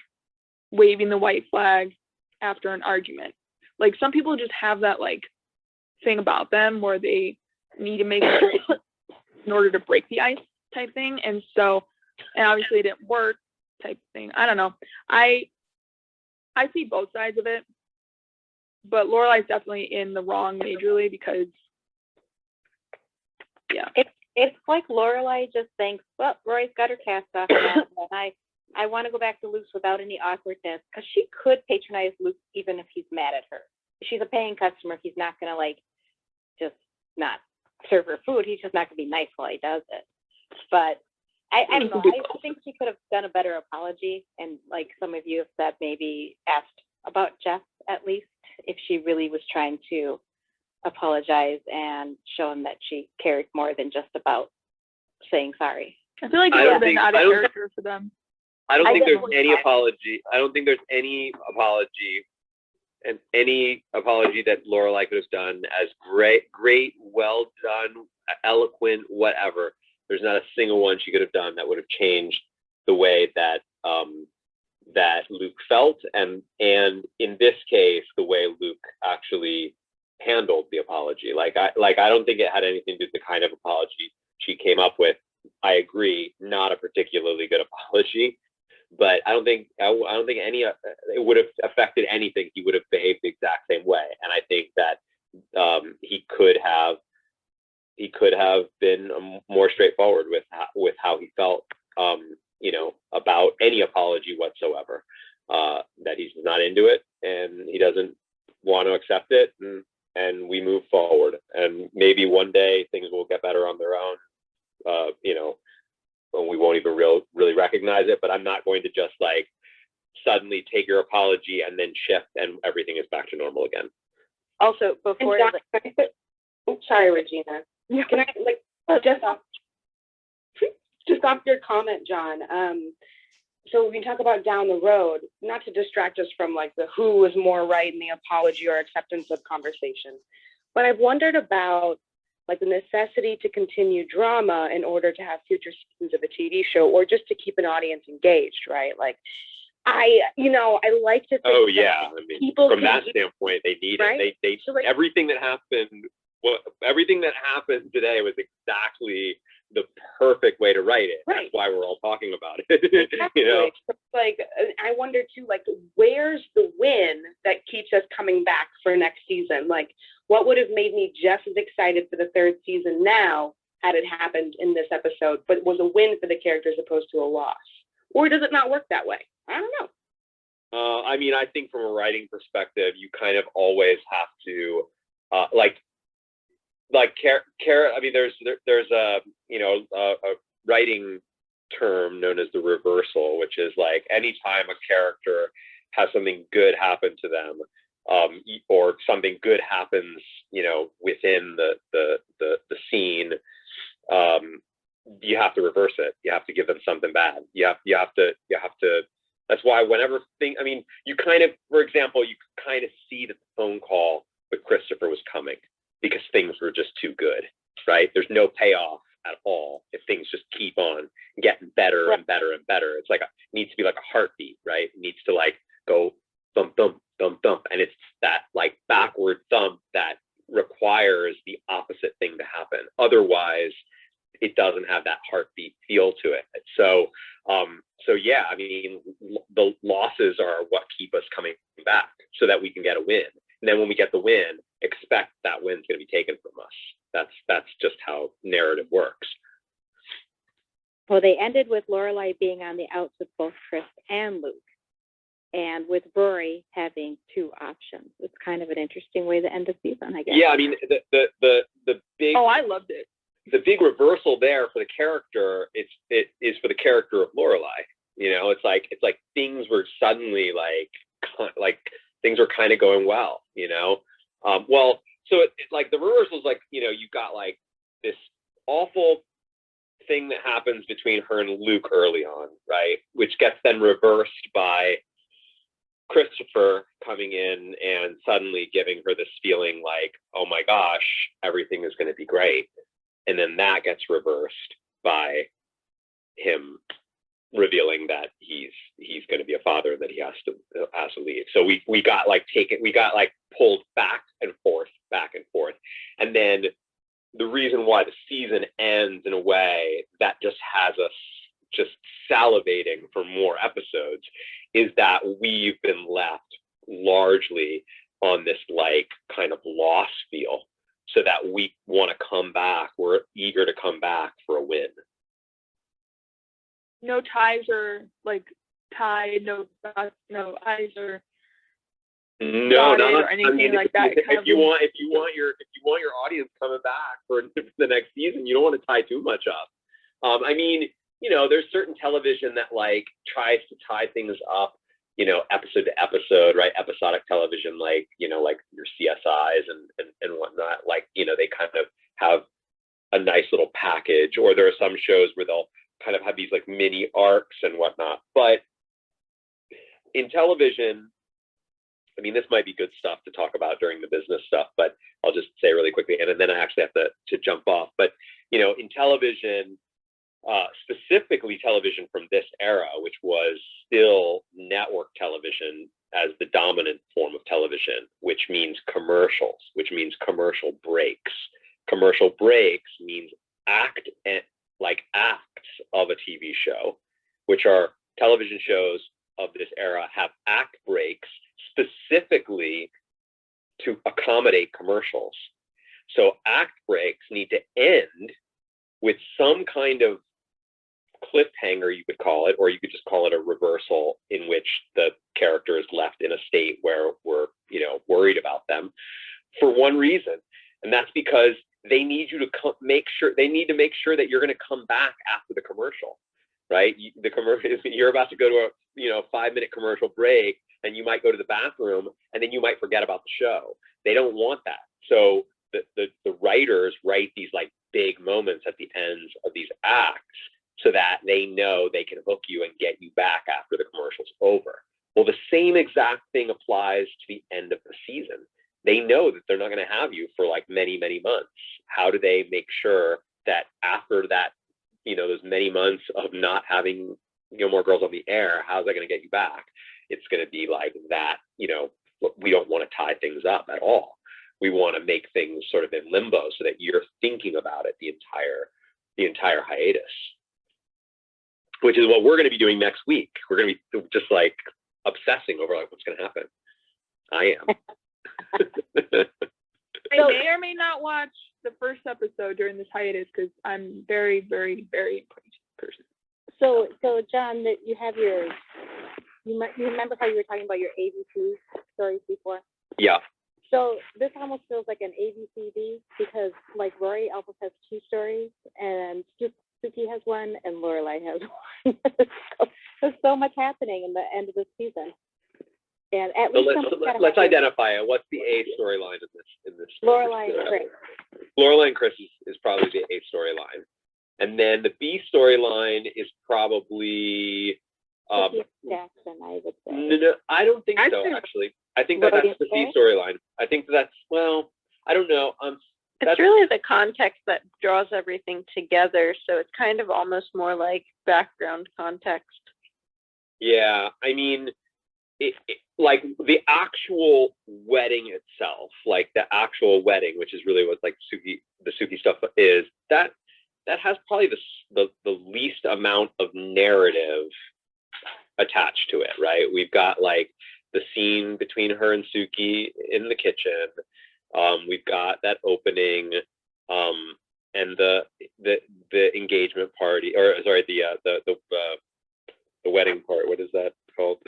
waving the white flag after an argument. Like, some people just have that like thing about them where they need to make a choice in order to break the ice type thing. And so, and obviously it didn't work type thing. I don't know. I see both sides of it, but Lorelai's definitely in the wrong majorly because, yeah. It's like Lorelai just thinks, well, Roy's got her cast off now, and I want to go back to Luke's without any awkwardness, because she could patronize Luke even if he's mad at her. She's a paying customer. He's not going to like just not serve her food. He's just not going to be nice while he does it. But I don't know. I think she could have done a better apology. And like some of you have said, maybe asked about Jess at least, if she really was trying to apologize and show him that she cared more than just about saying sorry. I feel like it would have been out of character for them. I don't think there's any apology. I don't think there's any apology, and any apology that Lorelai could have done as great, well done, eloquent, whatever. There's not a single one she could have done that would have changed the way that that Luke felt, and in this case, the way Luke actually handled the apology. Like I don't think it had anything to do with the kind of apology she came up with. I agree, not a particularly good apology, but I don't think any it would have affected anything. He would have behaved the exact same way, and I think that he could have been more straightforward with how he felt, about any apology whatsoever. That he's not into it and he doesn't want to accept it, and we move forward. And maybe one day things will get better on their own. When we won't even really recognize it. But I'm not going to just like suddenly take your apology and then shift and everything is back to normal again. Also, before sorry, Regina. Can I just off your comment, John? So we can talk about down the road, not to distract us from like the who was more right in the apology or acceptance of conversation, but I've wondered about like the necessity to continue drama in order to have future seasons of a TV show, or just to keep an audience engaged, right? Like I like to think oh yeah, I mean, people from that standpoint, they need right? it. They so like, everything that happened today was exactly the perfect way to write it. Right. That's why we're all talking about it. Exactly. Like, I wonder too, like, where's the win that keeps us coming back for next season? Like, what would have made me just as excited for the third season now had it happened in this episode, but was a win for the characters opposed to a loss? Or does it not work that way? I don't know. I mean, I think from a writing perspective, you kind of always have to, I mean, there's a writing term known as the reversal, which is like anytime a character has something good happen to them, or something good happens, within the scene, you have to reverse it. You have to give them something bad. You have to. That's why whenever you kind of, for example, you kind of see that the phone call with Christopher was coming because things were just too good, right? There's no payoff at all if things just keep on getting better and better and better. It's like it needs to be like a heartbeat, right? It needs to like go thump, thump, thump, thump. And it's that like backward thump that requires the opposite thing to happen. Otherwise, it doesn't have that heartbeat feel to it. So yeah, I mean, the losses are what keep us coming back so that we can get a win. And then when we get the win, expect that win's going to be taken from us. That's just how narrative works. Well, they ended with Lorelai being on the outs with both Chris and Luke, and with Rory having two options. It's kind of an interesting way to end the season, I guess. Yeah, I mean, the big. Oh, I loved it. The big reversal there for the character, it is for the character of Lorelai. It's like things were suddenly like things were kind of going well. Well, so like the reversal is like, you know, you got like this awful thing that happens between her and Luke early on, right? Which gets then reversed by Christopher coming in and suddenly giving her this feeling like, oh my gosh, everything is going to be great. And then that gets reversed by him revealing that he's going to be a father and that he has to leave. So we got like pulled back and forth. And then the reason why the season ends in a way that just has us just salivating for more episodes is that we've been left largely on this like kind of loss feel, so that we want to come back. We're eager to come back for a win. No ties are like tied, no eyes are no, not or anything, I mean, like that. If you want your audience coming back for the next season, you don't want to tie too much up. I mean, you know, there's certain television that like tries to tie things up, you know, episode to episode, right? Episodic television, like, you know, like your CSIs and whatnot. Like, you know, they kind of have a nice little package, or there are some shows where they'll kind of have these like mini arcs and whatnot. But in television, I mean, this might be good stuff to talk about during the business stuff, but I'll just say really quickly, and then I actually have to jump off. But, you know, in television, specifically television from this era, which was still network television as the dominant form of television, which means commercials, which means commercial breaks. Commercial breaks means acts of a TV show, which are television shows of this era have act breaks specifically to accommodate commercials. So act breaks need to end with some kind of cliffhanger, you could call it, or you could just call it a reversal in which the character is left in a state where we're, you know, worried about them for one reason. And that's because they need you to make sure that you're going to come back after the commercial, right? The commercial, you're about to go to a 5-minute commercial break, and you might go to the bathroom, and then you might forget about the show. They don't want that. So the writers write these like big moments at the ends of these acts so that they know they can hook you and get you back after the commercial's over. Well, the same exact thing applies to the end of the season. They know that they're not going to have you for like many, many months. How do they make sure that after that, you know, those many months of not having Gilmore Girls on the air, how's that going to get you back? It's going to be like that, you know, we don't want to tie things up at all. We want to make things sort of in limbo so that you're thinking about it the entire hiatus, which is what we're going to be doing next week. We're going to be just like obsessing over like what's going to happen. I am. I may or may not watch the first episode during this hiatus because I'm very, very, very impatient person. So John, that you have you remember how you were talking about your ABC stories before? Yeah. So this almost feels like an ABCD because like Rory almost has 2 stories and Sookie has one and Lorelai has one. There's so much happening in the end of this season. And at least let's identify it. What's the A storyline in this? Lorelai and Chris. Lorelai and Chris is probably the A storyline, and then the B storyline is probably Sookie and Jackson, I would say. No, I don't think so. Actually, I think that's the C storyline. I think that's I don't know. It's really the context that draws everything together. So it's kind of almost more like background context. Yeah, I mean. Like the actual wedding itself, like the actual wedding, which is really what like the Sookie stuff is, that has probably the least amount of narrative attached to it, right? We've got like the scene between her and Sookie in the kitchen. We've got that opening, and the engagement party, or sorry, the wedding part. What is that called?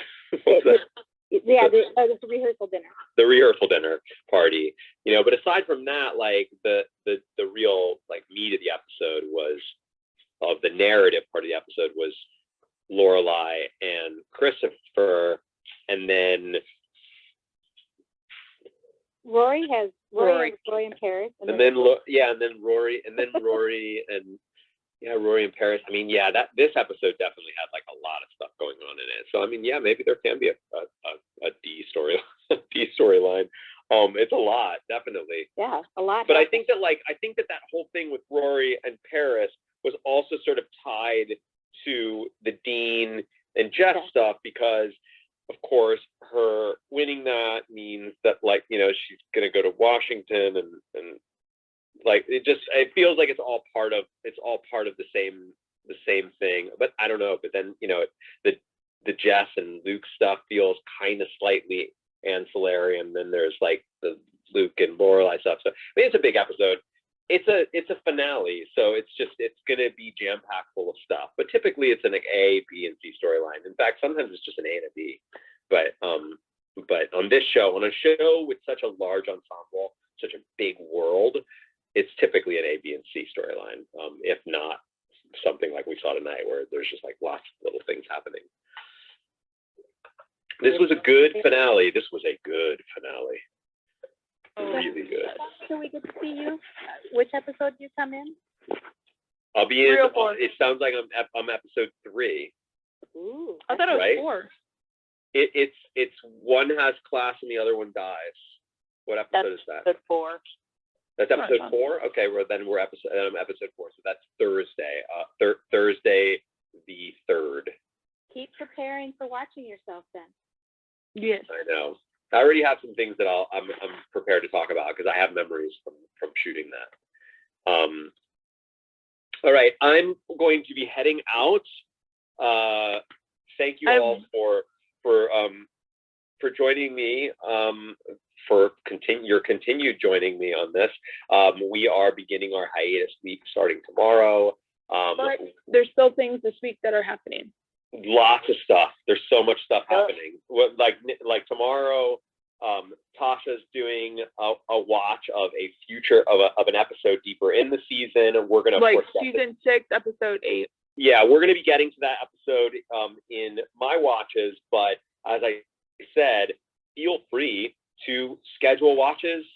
What's that? Yeah, the rehearsal dinner. The rehearsal dinner party, you know. But aside from that, like the real like meat of the episode of the narrative part of the episode was Lorelai and Christopher, and then Rory has Rory. Rory in Paris. and then Rory and Rory in Paris. I mean, yeah, this episode definitely had like a lot of stuff going on in it. So I mean, yeah, maybe there can be a D storyline. It's a lot, definitely. Yeah, a lot. But I think that whole thing with Rory and Paris was also sort of tied to the Dean and Jess stuff, because of course her winning that means that, like, you know, she's gonna go to Washington, and like it feels like it's all part of the same thing. But I don't know. But then, you know, the Jess and Luke stuff feels kind of slightly ancillary, and then there's like the Luke and Lorelai stuff. So I mean, it's a big episode. It's a finale, so it's gonna be jam packed full of stuff. But typically it's an A, B, and C storyline. In fact, sometimes it's just an A and a B. But on this show, on a show with such a large ensemble, such a big world, it's typically an A, B, and C storyline. If not something like we saw tonight, where there's just like lots of little things happening. This was a good finale. Really good. So we get to see you. Which episode do you come in? I'll be in. 3 or 4. It sounds like I'm episode 3. Ooh. I thought it was Right? 4. It's one has class and the other one dies. What episode is that? Episode 4. That's episode 4. Okay, well then we're episode 4. So that's Thursday. Thursday the 3rd. Keep preparing for watching yourself then. Yes. I know. I already have some things that I'm prepared to talk about, because I have memories from shooting that. All right, I'm going to be heading out. Thank you all for joining me. Your continued joining me on this. We are beginning our hiatus week starting tomorrow. But there's still things this week that are happening. Lots of stuff. There's so much stuff happening. Like tomorrow, Tasha's doing a watch of a future of an episode deeper in the season. We're gonna Like season 6, episode 8. Yeah, we're gonna be getting to that episode in my watches. But as I said, feel free to schedule watches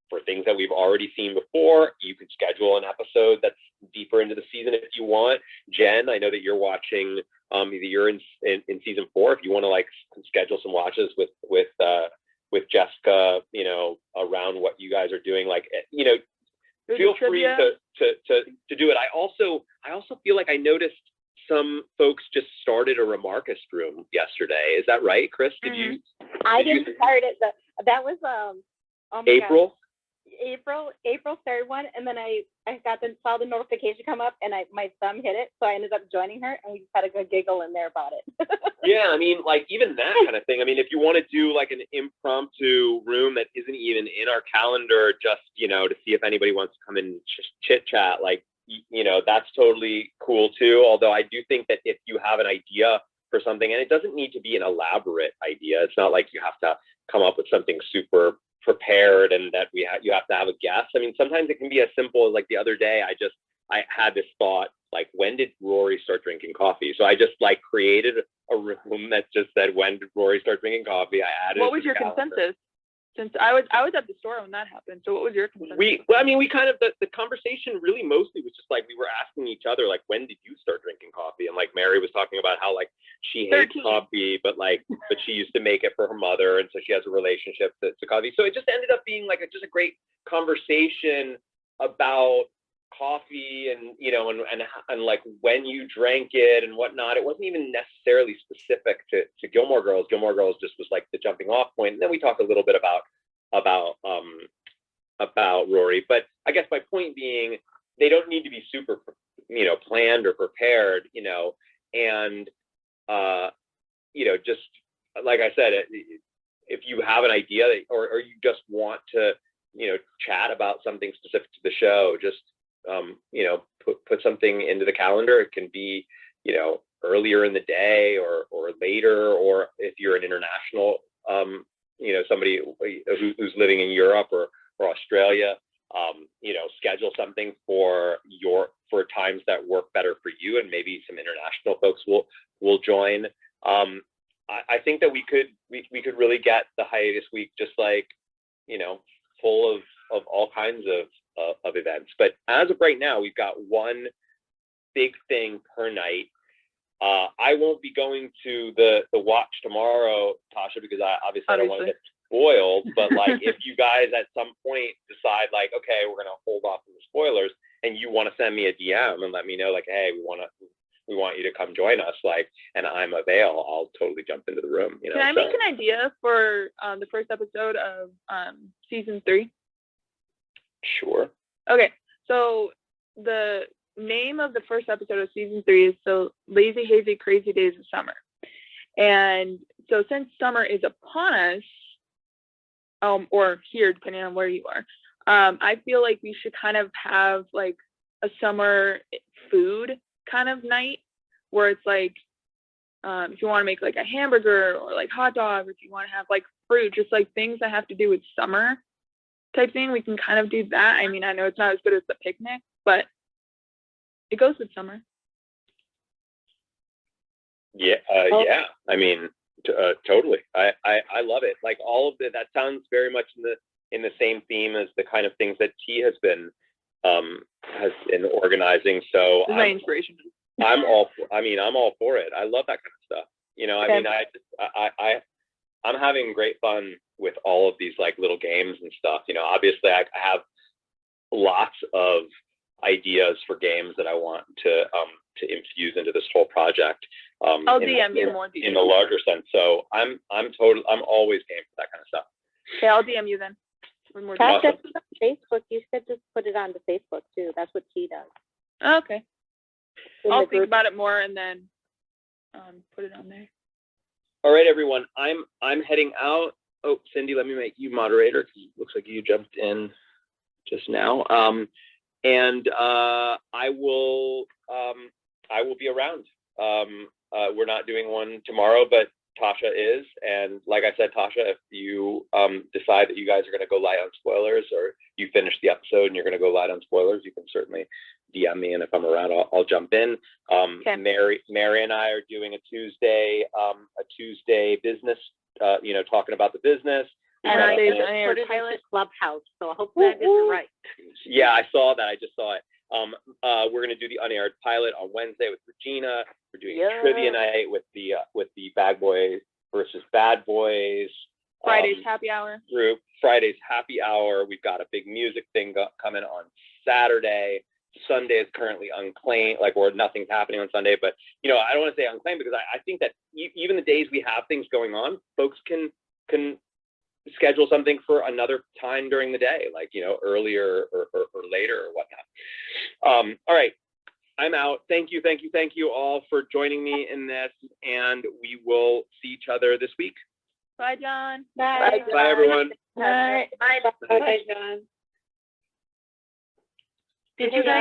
for things that we've already seen before. You can schedule an episode that's deeper into the season if you want. Jen, I know that you're watching. Either you're in season 4. If you want to like schedule some watches with Jessica, you know, around what you guys are doing, like, you know, feel free to do it. I also feel like I noticed some folks just started a Remarkist room yesterday. Is that right, Chris? Did you? I didn't start it. That was oh my April. God. April started one, and then I saw the notification come up, and my thumb hit it, so I ended up joining her, and we just had a good giggle in there about it. Yeah, I mean, like even that kind of thing. I mean, if you want to do like an impromptu room that isn't even in our calendar, just, you know, to see if anybody wants to come in and chit chat, like, you know, that's totally cool too. Although I do think that if you have an idea for something, and it doesn't need to be an elaborate idea, it's not like you have to come up with something super prepared and that you have to have a guest. I mean, sometimes it can be as simple as like the other day, I had this thought, like, when did Rory start drinking coffee? So I just like created a room that just said, when did Rory start drinking coffee? I added. What was your consensus? Since I was at the store when that happened. So what was your consensus? We kind of, the conversation really mostly was just like, we were asking each other, like, when did you start drinking coffee? And like Mary was talking about how like she hates 13. coffee, but she used to make it for her mother, and so she has a relationship to coffee. So it just ended up being like just a great conversation about coffee, and you know, and like when you drank it and whatnot. It wasn't even necessarily specific to Gilmore Girls. Gilmore Girls just was like the jumping off point, and then we talked a little bit about Rory. But I guess my point being, they don't need to be super, you know, planned or prepared, you know, and you know, just like I said, if you have an idea or you just want to, you know, chat about something specific to the show, just you know, put something into the calendar. It can be, you know, earlier in the day or later, or if you're an international, you know, somebody who's living in Europe or Australia, you know, schedule something for times that work better for you, and maybe some international folks will join. I think that we could really get the hiatus week just like, you know, full of all kinds of events. But as of right now, we've got one big thing per night. I won't be going to the watch tomorrow, Tasha, because I obviously don't want to get spoiled. But like, if you guys at some point decide like, okay, we're gonna hold off on the spoilers, and you want to send me a DM and let me know like, hey, we want you to come join us, like, and I'm available, I'll totally jump into the room. You know, can I make an idea for the first episode of season 3? Sure. Okay, so the name of the first episode of season 3 is "So Lazy Hazy Crazy Days of Summer," and so since summer is upon us, or here depending on where you are, I feel like we should kind of have like a summer food kind of night where it's like, if you want to make like a hamburger or like hot dog, or if you want to have like fruit, just like things that have to do with summer type thing, we can kind of do that. I mean, I know it's not as good as the picnic, but it goes with summer. Yeah, yeah. I mean, totally. I love it. Like all of that sounds very much in the same theme as the kind of things that T has been organizing. So this is my inspiration. I'm all for it. I love that kind of stuff. You know, Okay. I mean, I'm having great fun with all of these like little games and stuff. You know, obviously I have lots of ideas for games that I want to infuse into this whole project. I'll DM you more details. In the larger sense. So I'm always game for that kind of stuff. Okay, I'll DM you then. with more Tasha, details. it's on Facebook. You should just put it onto Facebook too. That's what she does. Okay. In I'll the think group. about it more and then put it on there. All right, everyone. I'm heading out. Oh, Cindy, let me make you moderator because it looks like you jumped in just now. And I will be around. We're not doing one tomorrow, but Tasha is. And like I said, Tasha, if you decide that you guys are going to go light on spoilers, or you finish the episode and you're going to go light on spoilers, you can certainly DM me, and if I'm around, I'll jump in. Okay. Mary and I are doing a Tuesday business, talking about the business. And I They just should put it pilot. into Clubhouse, so hopefully I did it right. Yeah, I saw that. I just saw it. We're going to do the unaired pilot on Wednesday with Regina. We're doing a trivia night with the Bad Boys versus Bad Boys. Friday's happy hour. Group. Friday's happy hour. We've got a big music thing coming on Saturday. Sunday is currently unclaimed, or nothing's happening on Sunday. But, I don't want to say unclaimed because I think that even the days we have things going on, folks can schedule something for another time during the day, earlier or later or whatnot. All right, I'm out. Thank you all for joining me in this, and we will see each other this week. Bye, John. Bye. Bye, everyone. Bye. Bye, John. Did you guys